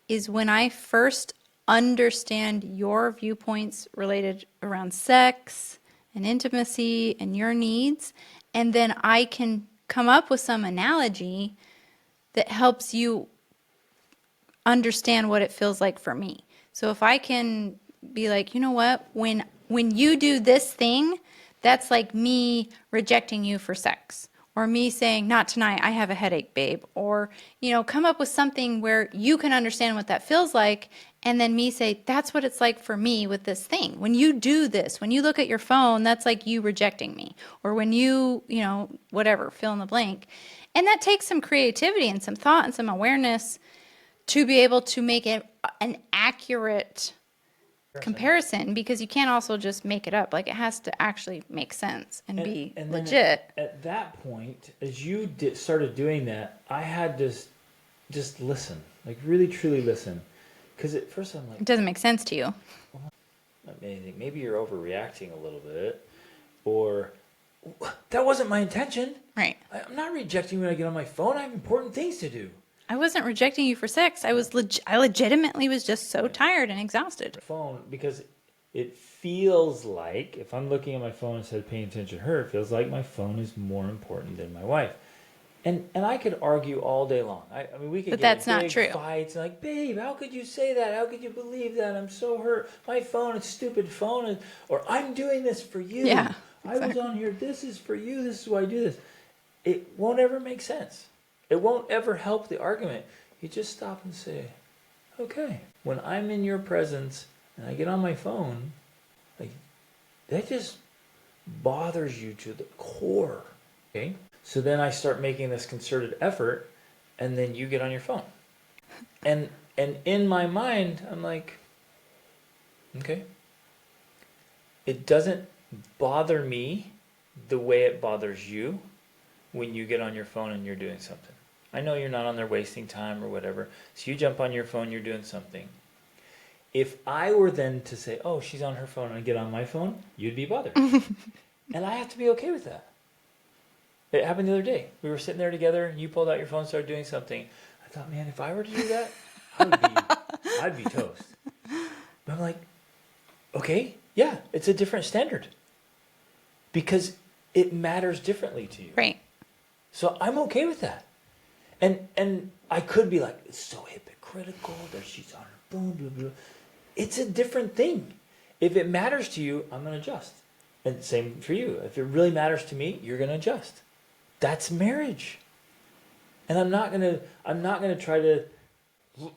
is when I first understand your viewpoints related around sex and intimacy and your needs, and then I can come up with some analogy that helps you understand what it feels like for me. So if I can be like, you know what, when you do this thing, that's like me rejecting you for sex, or me saying, not tonight, I have a headache, babe, or, you know, come up with something where you can understand what that feels like, and then me say, that's what it's like for me with this thing. When you do this, when you look at your phone, that's like you rejecting me, or when you know, whatever, fill in the blank. And that takes some creativity and some thought and some awareness to be able to make it an accurate comparison, because you can't also just make it up. Like, it has to actually make sense and be then legit. At that point, as you started doing that, I had to just listen, like really truly listen, because at first I'm like, It doesn't make sense to you. maybe you're overreacting a little bit, or that wasn't my intention. Right. I'm not rejecting you when I get on my phone. I have important things to do. I wasn't rejecting you for sex. I legitimately was just so tired and exhausted. Phone, because it feels like, if I'm looking at my phone instead of paying attention to her, it feels like my phone is more important than my wife. And I could argue all day long. I mean, we could But get that's in not big true. fights and like, babe, how could you say that? How could you believe that? I'm so hurt. My phone, it's stupid phone, or I'm doing this for you. Yeah, I was on here. This is for you. This is why I do this. It won't ever make sense. It won't ever help the argument. You just stop and say, okay, when I'm in your presence and I get on my phone, like, that just bothers you to the core. Okay? So then I start making this concerted effort, and then you get on your phone. And in my mind, I'm like, okay. It doesn't bother me the way it bothers you when you get on your phone and you're doing something. I know you're not on there wasting time or whatever. So you jump on your phone, you're doing something. If I were then to say, oh, she's on her phone and I get on my phone, you'd be bothered. And I have to be okay with that. It happened the other day. We were sitting there together and you pulled out your phone and started doing something. I thought, man, if I were to do that, I'd be toast. But I'm like, okay, yeah, it's a different standard. Because it matters differently to you. Right. So I'm okay with that. And I could be like, it's so hypocritical that she's on her phone, blah, blah. It's a different thing. If it matters to you, I'm going to adjust. And same for you. If it really matters to me, you're going to adjust. That's marriage. And I'm not going to try to,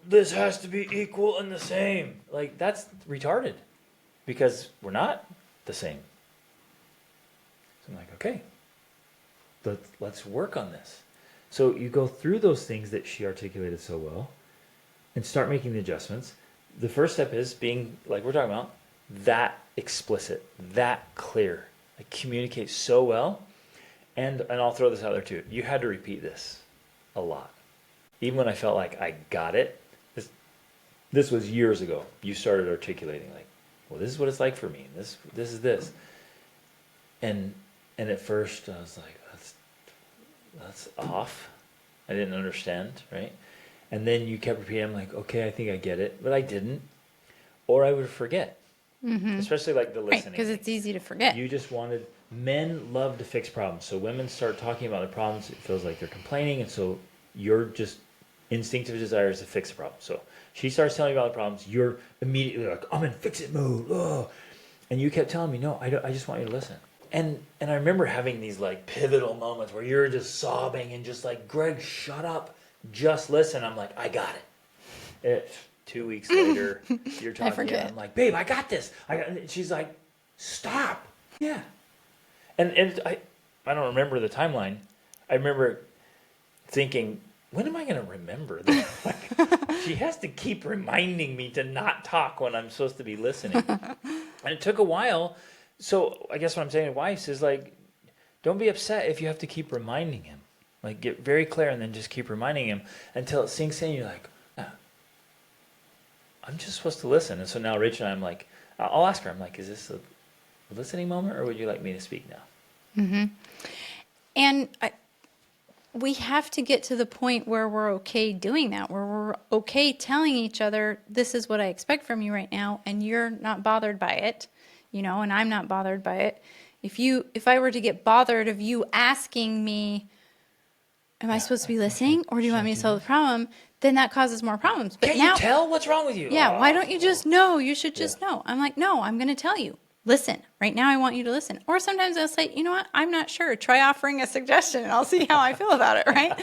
this has to be equal and the same. Like, that's retarded. Because we're not the same. So I'm like, okay, let's work on this. So you go through those things that she articulated so well and start making the adjustments. The first step is being, like we're talking about, that explicit, that clear. Like, communicate so well. And I'll throw this out there too. You had to repeat this a lot. Even when I felt like I got it, this was years ago. You started articulating like, well, this is what it's like for me. This is this. And at first I was like, that's off. I didn't understand, right? And then you kept repeating. I'm like, okay, I think I get it, but I didn't, or I would forget. Especially like the listening, Because it's easy to forget. You just wanted. Men love to fix problems, so women start talking about their problems. It feels like they're complaining, and so your just instinctive desire is to fix the problem. So she starts telling you about the problems. You're immediately like, I'm in fix it mode. Oh. And you kept telling me, no, I just want you to listen. And I remember having these like pivotal moments where you're just sobbing and just like, Greg, shut up, just listen. I'm like, I got it. 2 weeks later, you're talking. forget. I'm like, babe, I got this. And she's like, stop. Yeah. And I don't remember the timeline. I remember thinking, when am I going to remember this? Like, she has to keep reminding me to not talk when I'm supposed to be listening. And it took a while. So I guess what I'm saying to wives is like, don't be upset if you have to keep reminding him. Like, get very clear and then just keep reminding him until it sinks in. You're like, ah, I'm just supposed to listen. And so now Rachel and I'm like, I'll ask her. I'm like, is this a listening moment or would you like me to speak now? And we have to get to the point where we're okay doing that, where we're okay telling each other, this is what I expect from you right now, and you're not bothered by it, and I'm not bothered by it. If I were to get bothered of you asking me, am I supposed to be listening, or do you want me to solve the problem, then that causes more problems. But Can't now, you tell what's wrong with you? yeah, why don't you just know? You should just know. I'm like, no, I'm going to tell you. Listen. Right now I want you to listen. Or sometimes I'll say, you know what? I'm not sure. Try offering a suggestion and I'll see how I feel about it, right?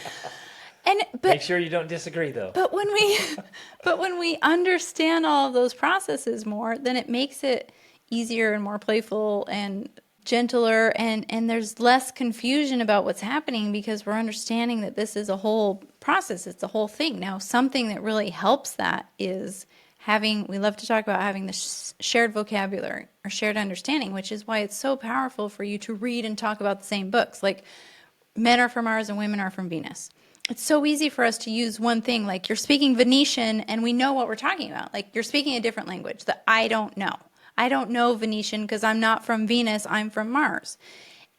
But Make sure you don't disagree though. But when we understand all of those processes more, then it makes it easier and more playful and gentler, and there's less confusion about what's happening because we're understanding that this is a whole process. It's a whole thing. Now, something that really helps that is we love to talk about having the shared vocabulary or shared understanding, which is why it's so powerful for you to read and talk about the same books. Like, men are from Mars and women are from Venus. It's so easy for us to use one thing, like you're speaking Venetian and we know what we're talking about. Like, you're speaking a different language that I don't know. I don't know Venetian because I'm not from Venus, I'm from Mars.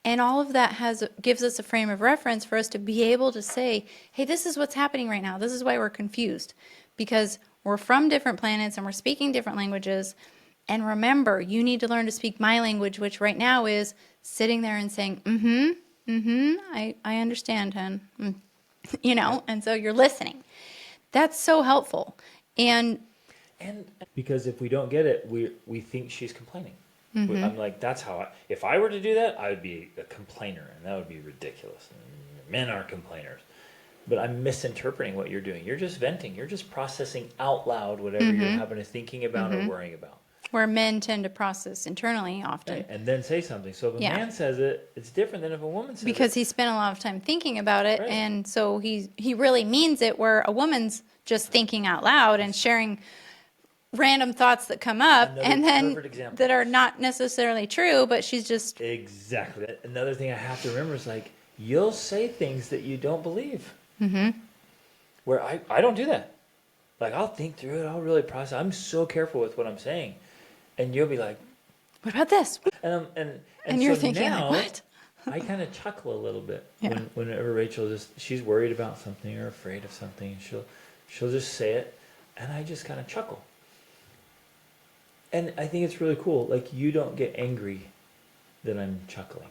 And all of that gives us a frame of reference for us to be able to say, hey, this is what's happening right now. This is why we're confused. Because we're from different planets and we're speaking different languages. And remember, you need to learn to speak my language, which right now is sitting there and saying, I understand, hon. And so you're listening. That's so helpful. And because if we don't get it, we think she's complaining. I'm like, if I were to do that, I would be a complainer, and that would be ridiculous. Men are complainers. But I'm misinterpreting what you're doing. You're just venting. You're just processing out loud whatever you're having to thinking about or worrying about. Where men tend to process internally often. Right. And then say something. So if a man says it, it's different than if a woman says it. Because he spent a lot of time thinking about it, Right. and so he really means it, where a woman's just thinking out loud and sharing random thoughts that come up and then that are not necessarily true, but she's just... Exactly. Another thing I have to remember is like, you'll say things that you don't believe. Mm-hmm. Where I don't do that. Like, I'll think through it, I'll really process. I'm so careful with what I'm saying. And you'll be like, What about this? and you're so thinking, now, like, what? I kind of chuckle a little bit Yeah. whenever Rachel she's worried about something or afraid of something, and she'll just say it, and I just kind of chuckle. And I think it's really cool. Like, you don't get angry that I'm chuckling,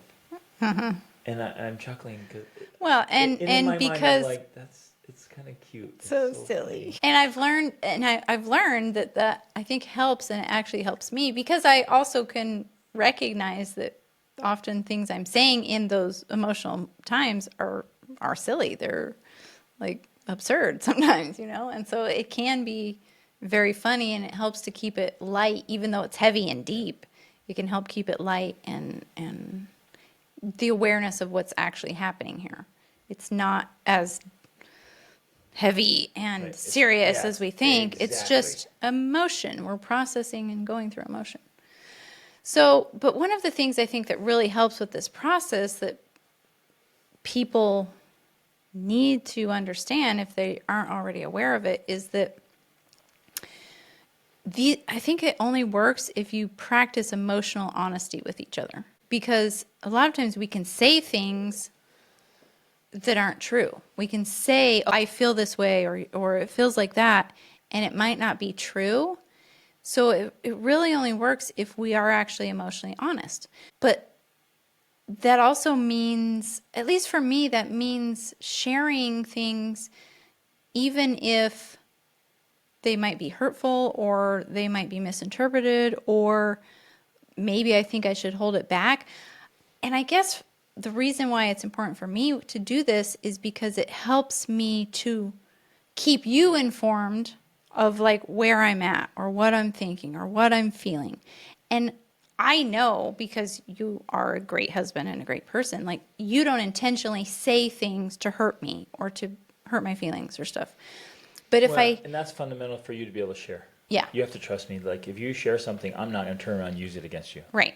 and I'm chuckling because Well, and in my because mind, I'm like, it's kind of cute. It's so funny. silly. And I've learned that I think helps, and it actually helps me because I also can recognize that often things I'm saying in those emotional times are silly. They're like absurd sometimes, and so it can be very funny, and it helps to keep it light, even though it's heavy and deep. It can help keep it light and the awareness of what's actually happening here. It's not as heavy and Right. serious Yes, as we think. It's exactly. just emotion. We're processing and going through emotion. So, but one of the things I think that really helps with this process that people need to understand if they aren't already aware of it is that I think it only works if you practice emotional honesty with each other. Because a lot of times we can say things that aren't true. We can say, oh, I feel this way, or it feels like that, and it might not be true. So it really only works if we are actually emotionally honest. But that also means, at least for me, that means sharing things even if they might be hurtful or they might be misinterpreted, or maybe I think I should hold it back. And I guess the reason why it's important for me to do this is because it helps me to keep you informed of like where I'm at or what I'm thinking or what I'm feeling. And I know, because you are a great husband and a great person, like you don't intentionally say things to hurt me or to hurt my feelings or stuff. But if And that's fundamental for you to be able to share. Yeah. You have to trust me. Like, if you share something, I'm not going to turn around and use it against you. Right.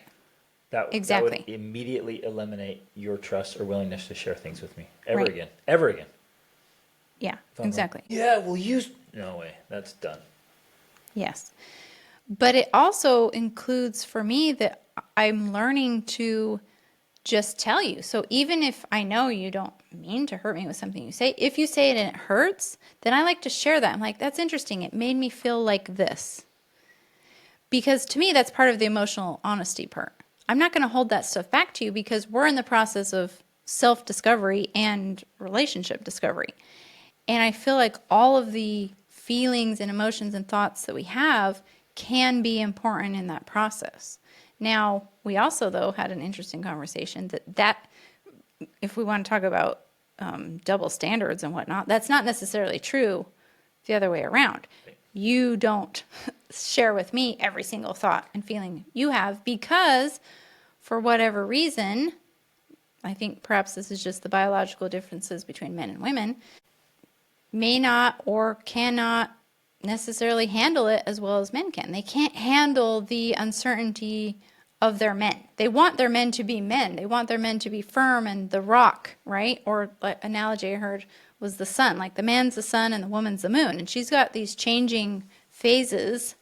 That Exactly. would immediately eliminate your trust or willingness to share things with me ever Right. again. Ever again. Yeah, If I'm like, exactly. yeah, we'll use. No way. That's done. Yes. But it also includes for me that I'm learning to just tell you. So even if I know you don't mean to hurt me with something you say, if you say it and it hurts, then I like to share that. I'm like, that's interesting. It made me feel like this. Because to me, that's part of the emotional honesty part. I'm not going to hold that stuff back to you because we're in the process of self-discovery and relationship discovery. And I feel like all of the feelings and emotions and thoughts that we have can be important in that process. Now, we also, though, had an interesting conversation that if we want to talk about double standards and whatnot, that's not necessarily true the other way around. You don't share with me every single thought and feeling you have because, for whatever reason, I think perhaps this is just the biological differences between men and women, may not or cannot necessarily handle it as well as men can. They can't handle the uncertainty of their men. They want their men to be men. They want their men to be firm and the rock, right? Or like analogy I heard was the sun. Like the man's the sun and the woman's the moon. And she's got these changing phases,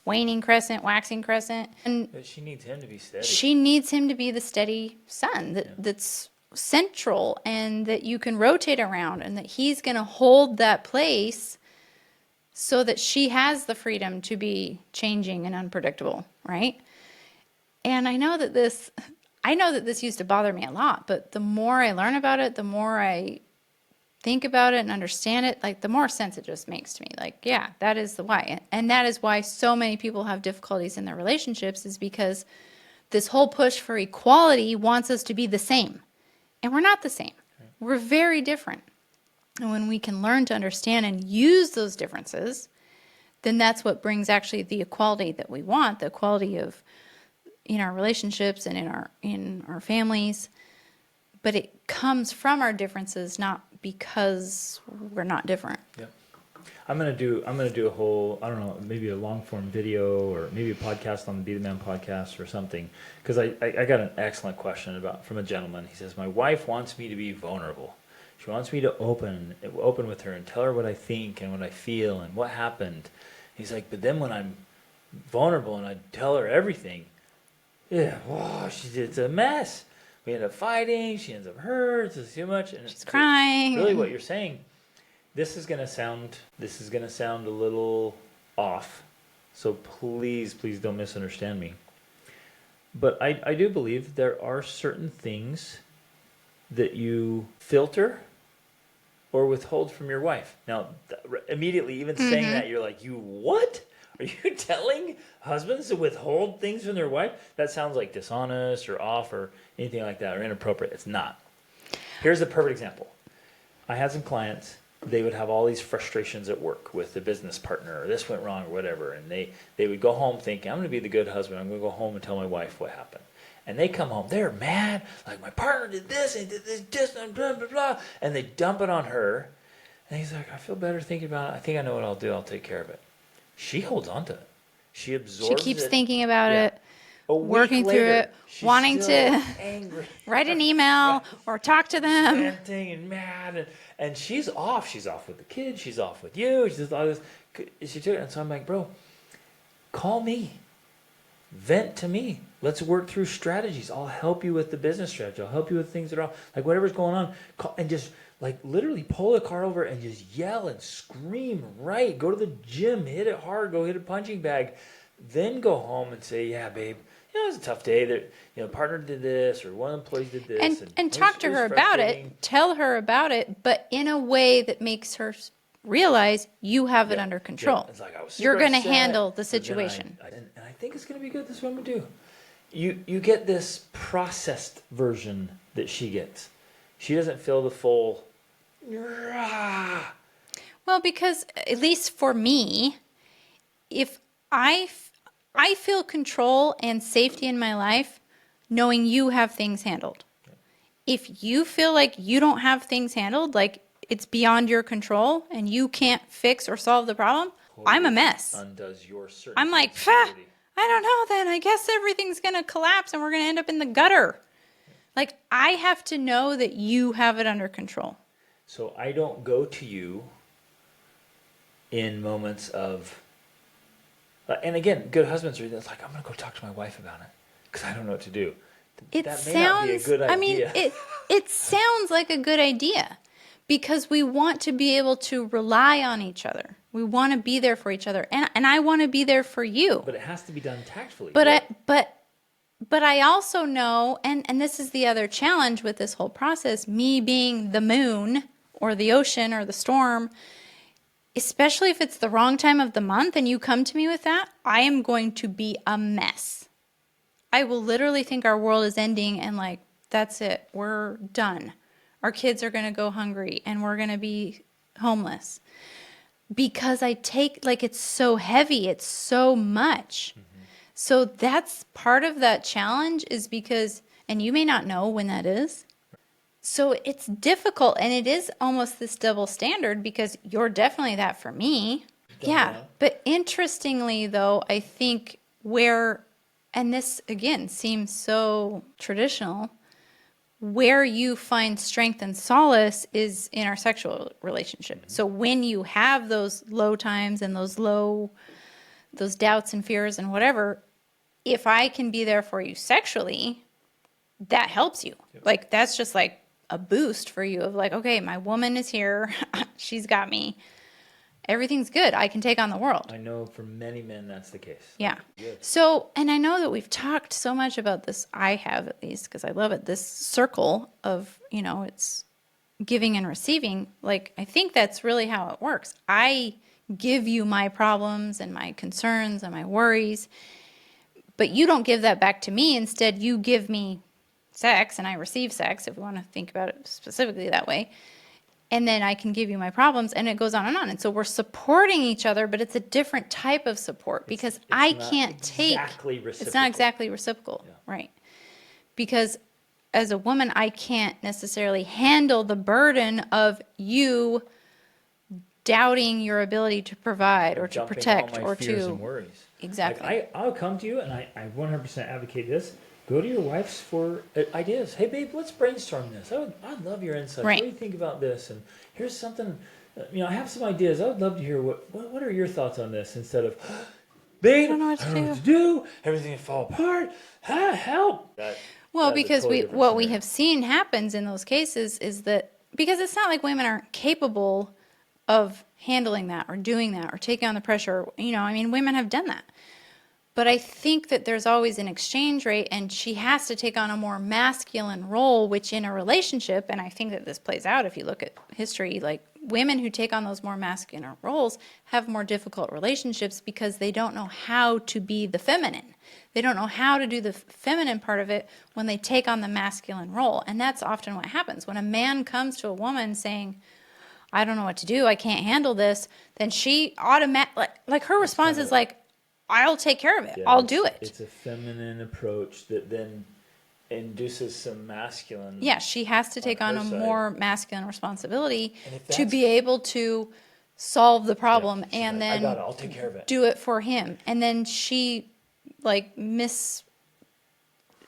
waning crescent, waxing crescent. And But she needs him to be steady. she needs him to be the steady sun that's central and that you can rotate around, and that he's going to hold that place so that she has the freedom to be changing and unpredictable, right? And I know that this used to bother me a lot, but the more I learn about it, the more I think about it and understand it, like the more sense it just makes to me. Like, yeah, that is the why. And that is why so many people have difficulties in their relationships, is because this whole push for equality wants us to be the same. And we're not the same. We're very different. And when we can learn to understand and use those differences, then that's what brings actually the equality that we want, the equality of in our relationships and in our families. But it comes from our differences, not because we're not different. Yep. I'm gonna do a whole, I don't know, maybe a long form video or maybe a podcast on the Be the Man podcast or something, because I got an excellent question about from a gentleman. He says, my wife wants me to be vulnerable. She wants me to open with her and tell her what I think and what I feel and what happened. He's like, but then when I'm vulnerable and I tell her everything, yeah, wow, it's a mess. We end up fighting. She ends up hurt. It's too much. And She's crying. Really, what you're saying. This is gonna sound a little off. So please don't misunderstand me. But I do believe there are certain things that you filter or withhold from your wife. Now, immediately, even saying that, you're like, you what? Are you telling husbands to withhold things from their wife? That sounds like dishonest or off or anything like that or inappropriate. It's not. Here's a perfect example. I had some clients, they would have all these frustrations at work with the business partner, or this went wrong or whatever, and they would go home thinking, I'm going to be the good husband. I'm going to go home and tell my wife what happened. And they come home, they're mad, like my partner did this and did this, and blah, blah, blah. And they dump it on her. And he's like, I feel better thinking about it. I think I know what I'll do. I'll take care of it. She holds on to it. She absorbs it. She keeps thinking about it, A week working through later, it, she's wanting still to angry, write an email or talk to them. ranting and mad, and she's off. She's off with the kids. She's off with you. She's just all this. She took it, and so I'm like, bro, call me, vent to me. Let's work through strategies. I'll help you with the business strategy. I'll help you with things that are like whatever's going on. Call, and just like literally pull the car over and just yell and scream. Right, go to the gym, hit it hard, go hit a punching bag, then go home and say, yeah, babe. It was a tough day. That partner did this, or one of the employees did this, And talk to her about it. Tell her about it, but in a way that makes her realize you have it under control. Yeah. It's like I was You're going to upset, handle the but then situation. and I think it's going to be good. This is what I'm going to do. You get this processed version that she gets. She doesn't feel the full. Well, because at least for me, if I feel control and safety in my life, knowing you have things handled. If you feel like you don't have things handled, like it's beyond your control and you can't fix or solve the problem, I'm a mess. Undoes your certainty. I'm like, I don't know then. I guess everything's going to collapse and we're going to end up in the gutter. Like, I have to know that you have it under control. So I don't go to you in moments of, and again, good husbands are like, I'm going to go talk to my wife about it because I don't know what to do. It that may sounds, not be a good idea. I mean, it sounds like a good idea because we want to be able to rely on each other. We want to be there for each other. And I want to be there for you. But it has to be done tactfully. But I also know, and this is the other challenge with this whole process, me being the moon or the ocean or the storm, especially if it's the wrong time of the month and you come to me with that, I am going to be a mess. I will literally think our world is ending and like, that's it. We're done. Our kids are going to go hungry and we're going to be homeless. Because I take, like, it's so heavy. It's so much. Mm-hmm. So that's part of that challenge is because, and you may not know when that is. So it's difficult and it is almost this double standard because you're definitely that for me. Yeah. But interestingly though, I think where, and this again seems so traditional, where you find strength and solace is in our sexual relationship. Mm-hmm. So when you have those low times and those doubts and fears and whatever, if I can be there for you sexually, that helps you. Yep. Like, that's just like a boost for you of like, okay, my woman is here. She's got me. Everything's good. I can take on the world. I know for many men that's the case. Yeah. So, and I know that we've talked so much about this, I have at least, because I love it, this circle of, it's giving and receiving. Like, I think that's really how it works. I give you my problems and my concerns and my worries, but you don't give that back to me. Instead, you give me sex and I receive sex, if we want to think about it specifically that way. And then I can give you my problems, and it goes on and on. And so we're supporting each other, but it's a different type of support because I can't take. It's not exactly reciprocal, yeah. Right? Because as a woman, I can't necessarily handle the burden of you doubting your ability to provide or to Dumping protect all my or fears to and worries. exactly. Like I'll come to you and I 100% advocate this. Go to your wives for ideas. Hey, babe, let's brainstorm this. I'd love your insights. Right. What do you think about this? And here's something. I have some ideas. I would love to hear what are your thoughts on this instead of, babe, I don't know what to do. Everything will fall apart. Help. Well, That is a because totally different what we scenario. have seen happens in those cases is that because it's not like women aren't capable of handling that or doing that or taking on the pressure. I mean, women have done that. But I think that there's always an exchange rate, and she has to take on a more masculine role, which in a relationship, and I think that this plays out if you look at history, like women who take on those more masculine roles have more difficult relationships because they don't know how to be the feminine. They don't know how to do the feminine part of it when they take on the masculine role. And that's often what happens. When a man comes to a woman saying, I don't know what to do, I can't handle this, then she automatically, like her response is like, I'll take care of it. Yeah, I'll do it. It's a feminine approach that then induces some masculine. Yeah, she has to take on her a side. more masculine responsibility And if to that's- be able to solve the problem She's and like, I then got it. I'll take care of it. do it for him. And then she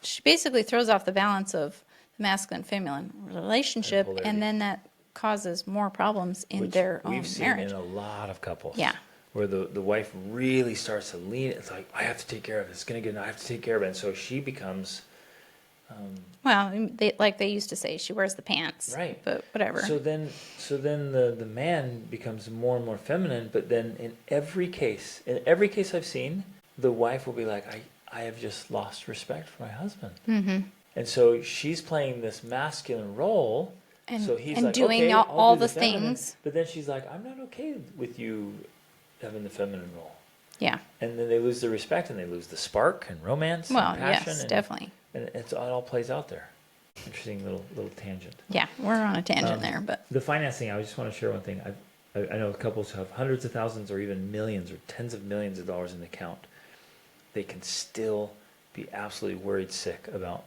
she basically throws off the balance of the masculine feminine relationship, polarity. and then that causes more problems in Which their own we've seen marriage. in a lot of couples. Yeah. Where the wife really starts to lean. It's like, I have to take care of it. It's gonna get. I have to take care of it. And so she becomes Well, they used to say, she wears the pants. right. But whatever. So then the man becomes more and more feminine. But then in every case I've seen, the wife will be like, I have just lost respect for my husband. Mm-hmm. And so she's playing this masculine role. And- so he's and like, doing okay, all I'll do the feminine. things. But then she's like, I'm not okay with you having the feminine role. Yeah. And then they lose the respect and they lose the spark and romance Well, and passion. yes, and, definitely. And it all plays out there. Interesting little tangent. Yeah, we're on a tangent there, but The financing, I just want to share one thing. I know couples who have hundreds of thousands or even millions or tens of millions of dollars in the account. They can still be absolutely worried sick about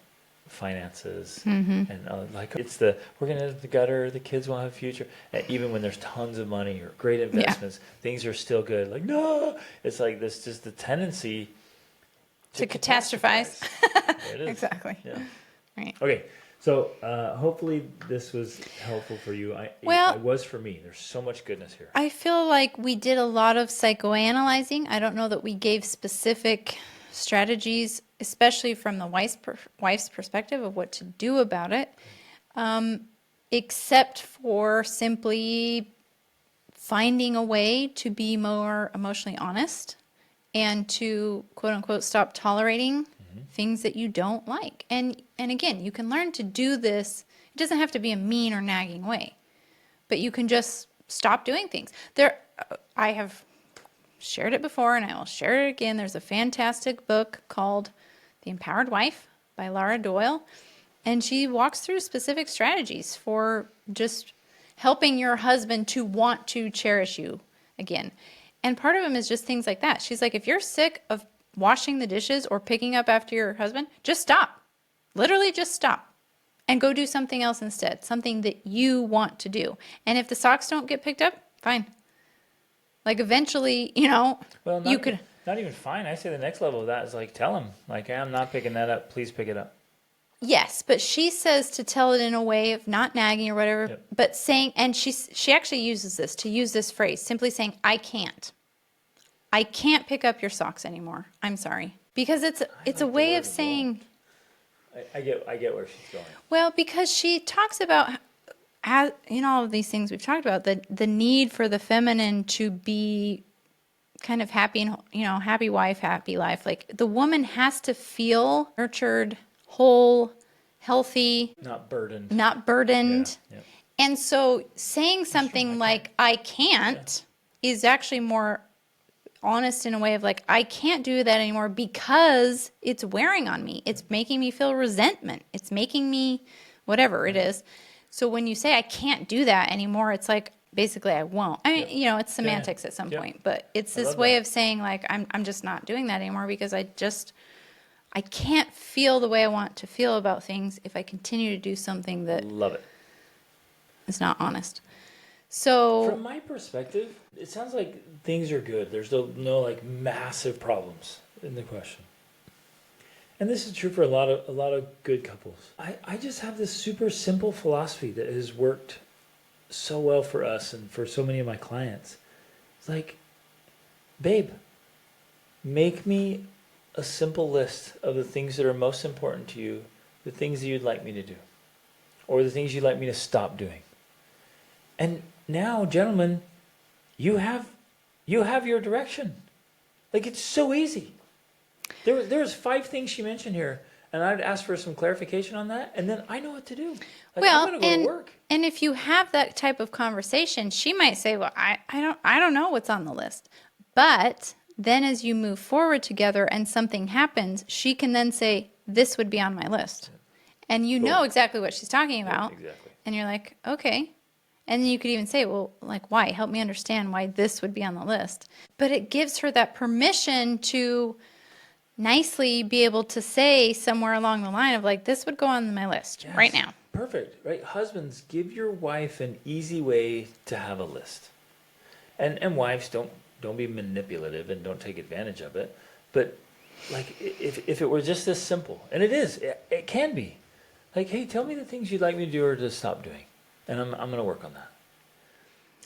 finances and we're gonna hit the gutter, the kids won't have a future. And even when there's tons of money or great investments, things are still good. Like, no, it's like this just the tendency to catastrophize. There it is. Exactly. Yeah. Right. Okay, so hopefully this was helpful for you. Well- it was for me. There's so much goodness here. I feel like we did a lot of psychoanalyzing. I don't know that we gave specific strategies, especially from the wife's perspective of what to do about it, except for simply finding a way to be more emotionally honest and to quote unquote stop tolerating things that you don't like. And again, you can learn to do this. It doesn't have to be a mean or nagging way, but you can just stop doing things. I have shared it before and I will share it again. There's a fantastic book called The Empowered Wife by Laura Doyle, and she walks through specific strategies for just helping your husband to want to cherish you again. And part of them is just things like that. She's like, if you're sick of washing the dishes or picking up after your husband, just stop. Literally just stop and go do something else instead, something that you want to do. And if the socks don't get picked up, fine. Like eventually, Well, you could. not even fine. I say the next level of that is like, tell him, like, hey, I'm not picking that up. Please pick it up. Yes, but she says to tell it in a way of not nagging or whatever, Yep. but saying, and she actually uses this phrase, simply saying, I can't pick up your socks anymore. I'm sorry. Because it's like a the way word of saying, I get where she's going. well, because she talks about, all of these things we've talked about, the need for the feminine to be kind of happy and, happy wife, happy life. Like the woman has to feel nurtured, whole, healthy, Not burdened. not burdened. Yeah, yeah. And so saying something like, I can't, is actually more honest in a way of like, I can't do that anymore because it's wearing on me. It's making me feel resentment. It's making me whatever it is. So when you say I can't do that anymore, it's like, basically I won't. I mean, it's semantics at some Yeah. point, but it's I this love way that. of saying like, I'm just not doing that anymore because I can't feel the way I want to feel about things if I continue to do something that Love it. is not honest. So From my perspective, it sounds like things are good. There's no like massive problems in the question. And this is true for a lot of good couples. I just have this super simple philosophy that has worked so well for us and for so many of my clients. It's like, babe, make me a simple list of the things that are most important to you, the things that you'd like me to do, or the things you'd like me to stop doing. And now, gentlemen, you have your direction. Like, it's so easy. There's 5 things she mentioned here, and I'd ask for some clarification on that, and then I know what to do. Like, well, I'm gonna go to work. and if you have that type of conversation, she might say, "Well, I don't know what's on the list." But then as you move forward together and something happens, she can then say, "This would be on my list." And you know exactly what she's talking about. Exactly. And you're like, "Okay." And then you could even say, "Well, like, why? Help me understand why this would be on the list." But it gives her that permission to nicely be able to say somewhere along the line of like, this would go on my list right Yes. now. Perfect. Right? Husbands, give your wife an easy way to have a list. And wives, don't be manipulative and don't take advantage of it. But like if it were just this simple, and it can be. Like, hey, tell me the things you'd like me to do or to stop doing. And I'm going to work on that.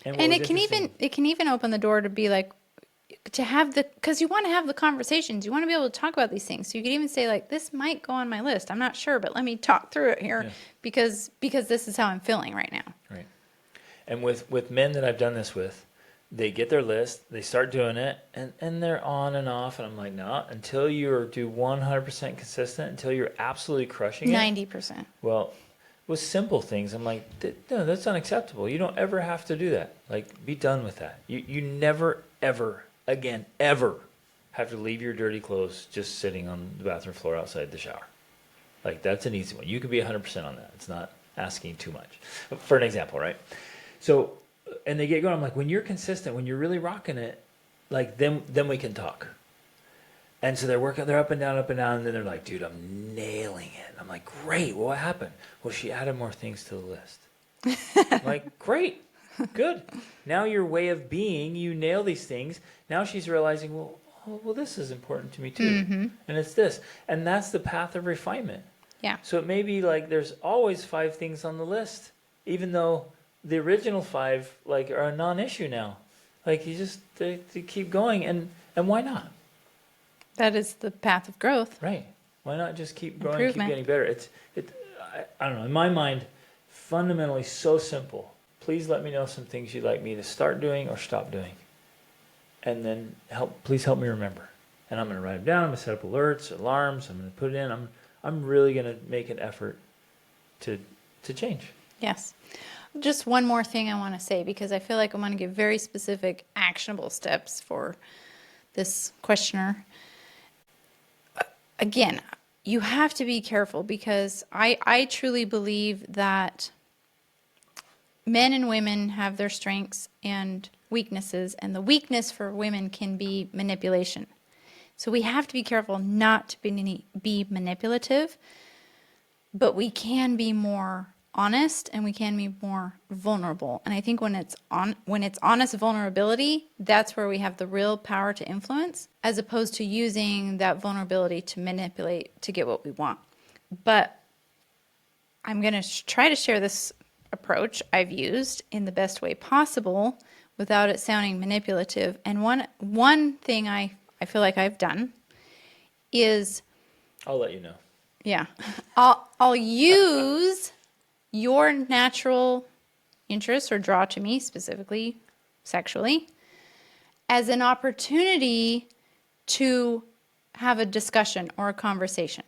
what And was it can even open the door to be like, to have because you want to have the conversations, you want to be able to talk about these things. So you could even say like, this might go on my list, I'm not sure, but let me talk through it here. Yeah. because this is how I'm feeling right now. Right. And with men that I've done this with, they get their list, they start doing it, and they're on and off. And I'm like, no, until you do 100% consistent, until you're absolutely crushing it. 90%. Well, with simple things, I'm like, no, that's unacceptable. You don't ever have to do that. Like, be done with that. You never, ever, again, ever have to leave your dirty clothes just sitting on the bathroom floor outside the shower. Like, that's an easy one. You can be 100% on that. It's not asking too much. For an example, right? So, and they get going. I'm like, when you're consistent, when you're really rocking it, like, then we can talk. And so they're up and down, and then they're like, dude, I'm nailing it. I'm like, great. Well, what happened? Well, she added more things to the list. I'm like, great, good. Now your way of being, you nail these things. Now she's realizing, well, this is important to me too. Mm-hmm. And it's this. And that's the path of refinement. Yeah. So it may be like there's always 5 things on the list, even though the original 5 like are a non-issue now. Like they keep going, and why not? That is the path of growth. Right. Why not just keep growing, Improvement. keep getting better? I don't know. In my mind, fundamentally so simple. Please let me know some things you'd like me to start doing or stop doing. And then please help me remember. And I'm going to write them down. I'm going to set up alerts, alarms. I'm going to put it in. I'm really going to make an effort to change. Yes. Just one more thing I want to say, because I feel like I want to give very specific actionable steps for this questioner. Again, you have to be careful, because I truly believe that men and women have their strengths and weaknesses, and the weakness for women can be manipulation. So we have to be careful not to be manipulative, but we can be more honest and we can be more vulnerable. And I think when it's honest vulnerability, that's where we have the real power to influence, as opposed to using that vulnerability to manipulate to get what we want. But I'm going to try to share this approach I've used in the best way possible without it sounding manipulative. And one thing I feel like I've done is, I'll let you know. yeah, I'll use your natural interests, or draw to me specifically sexually, as an opportunity to have a discussion or a conversation.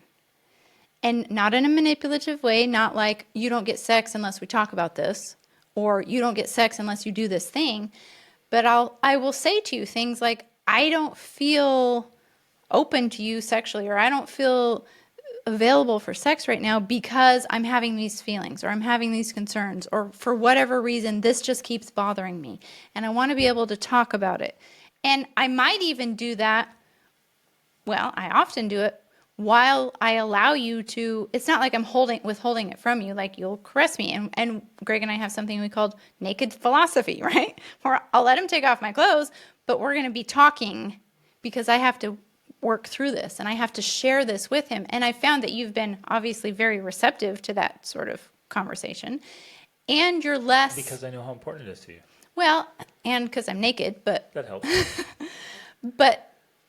And not in a manipulative way, not like, you don't get sex unless we talk about this, or you don't get sex unless you do this thing. But I will say to you things like, I don't feel open to you sexually, or I don't feel available for sex right now because I'm having these feelings, or I'm having these concerns, or for whatever reason, this just keeps bothering me. And I want to be able to talk about it. And I might even do that. Well, I often do it while I allow you to, it's not like I'm withholding it from you. Like you'll caress me. And Greg and I have something we called naked philosophy, right? Where I'll let him take off my clothes, but we're going to be talking because I have to work through this and I have to share this with him. And I found that you've been obviously very receptive to that sort of conversation. And you're less, Because I know how important it is to you. well, and because I'm naked, That helps. but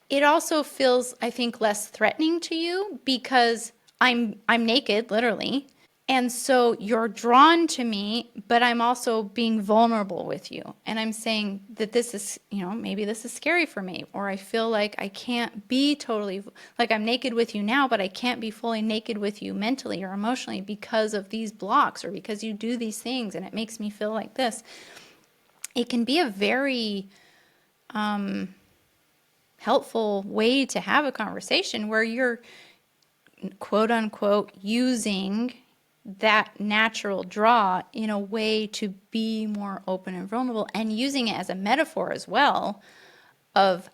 it also feels, I think, less threatening to you because I'm naked, literally. And so you're drawn to me, but I'm also being vulnerable with you. And I'm saying that this is, maybe this is scary for me, or I feel like I can't be totally, like I'm naked with you now, but I can't be fully naked with you mentally or emotionally because of these blocks or because you do these things and it makes me feel like this. It can be a very helpful way to have a conversation where you're quote unquote using that natural draw in a way to be more open and vulnerable and using it as a metaphor as well of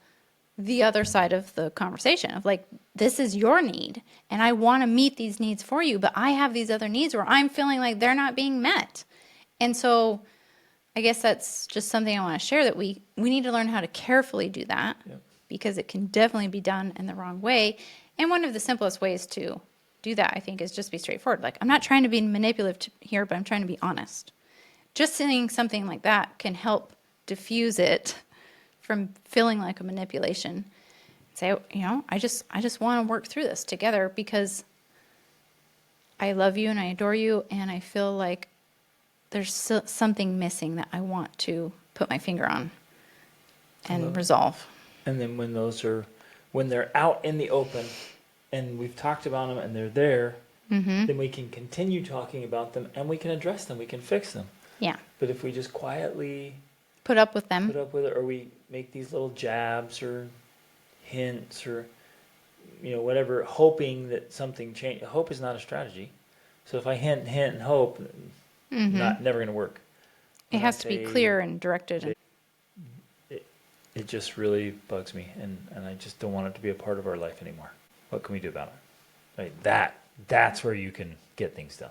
the other side of the conversation of like, this is your need and I want to meet these needs for you, but I have these other needs where I'm feeling like they're not being met. And so I guess that's just something I want to share, that we need to learn how to carefully do that. Yep. Because it can definitely be done in the wrong way. And one of the simplest ways to do that, I think, is just be straightforward. Like, I'm not trying to be manipulative here, but I'm trying to be honest. Just saying something like that can help diffuse it from feeling like a manipulation. Say, I just want to work through this together because I love you and I adore you, and I feel like there's something missing that I want to put my finger on and resolve. And then when they're out in the open and we've talked about them and they're there, then we can continue talking about them and we can address them, we can fix them. Yeah. But if we just quietly put up with them, or we make these little jabs or hints or, whatever, hoping that something change. Hope is not a strategy. So if I hint and hope, never going to work. It has to be clear and directed. It just really bugs me, and I just don't want it to be a part of our life anymore. What can we do about it? Right? That's where you can get things done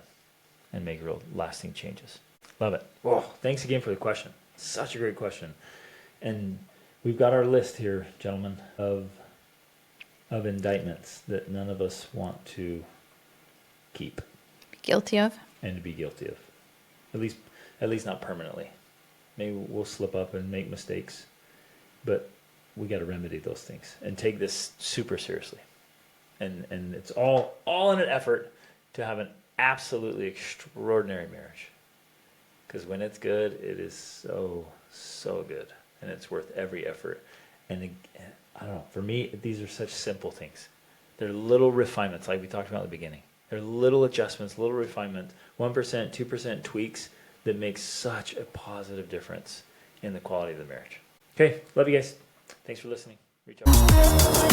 and make real lasting changes. Love it. Whoa, thanks again for the question. Such a great question. And we've got our list here, gentlemen, of indictments that none of us want to keep. Guilty of. And to be guilty of. At least not permanently. Maybe we'll slip up and make mistakes. But we got to remedy those things and take this super seriously. And it's all in an effort to have an absolutely extraordinary marriage. Because when it's good, it is so good. And it's worth every effort. And I don't know, for me, these are such simple things. They're little refinements like we talked about at the beginning. They're little adjustments, little refinements, 1%, 2% tweaks that make such a positive difference in the quality of the marriage. Okay, love you guys. Thanks for listening. Reach out.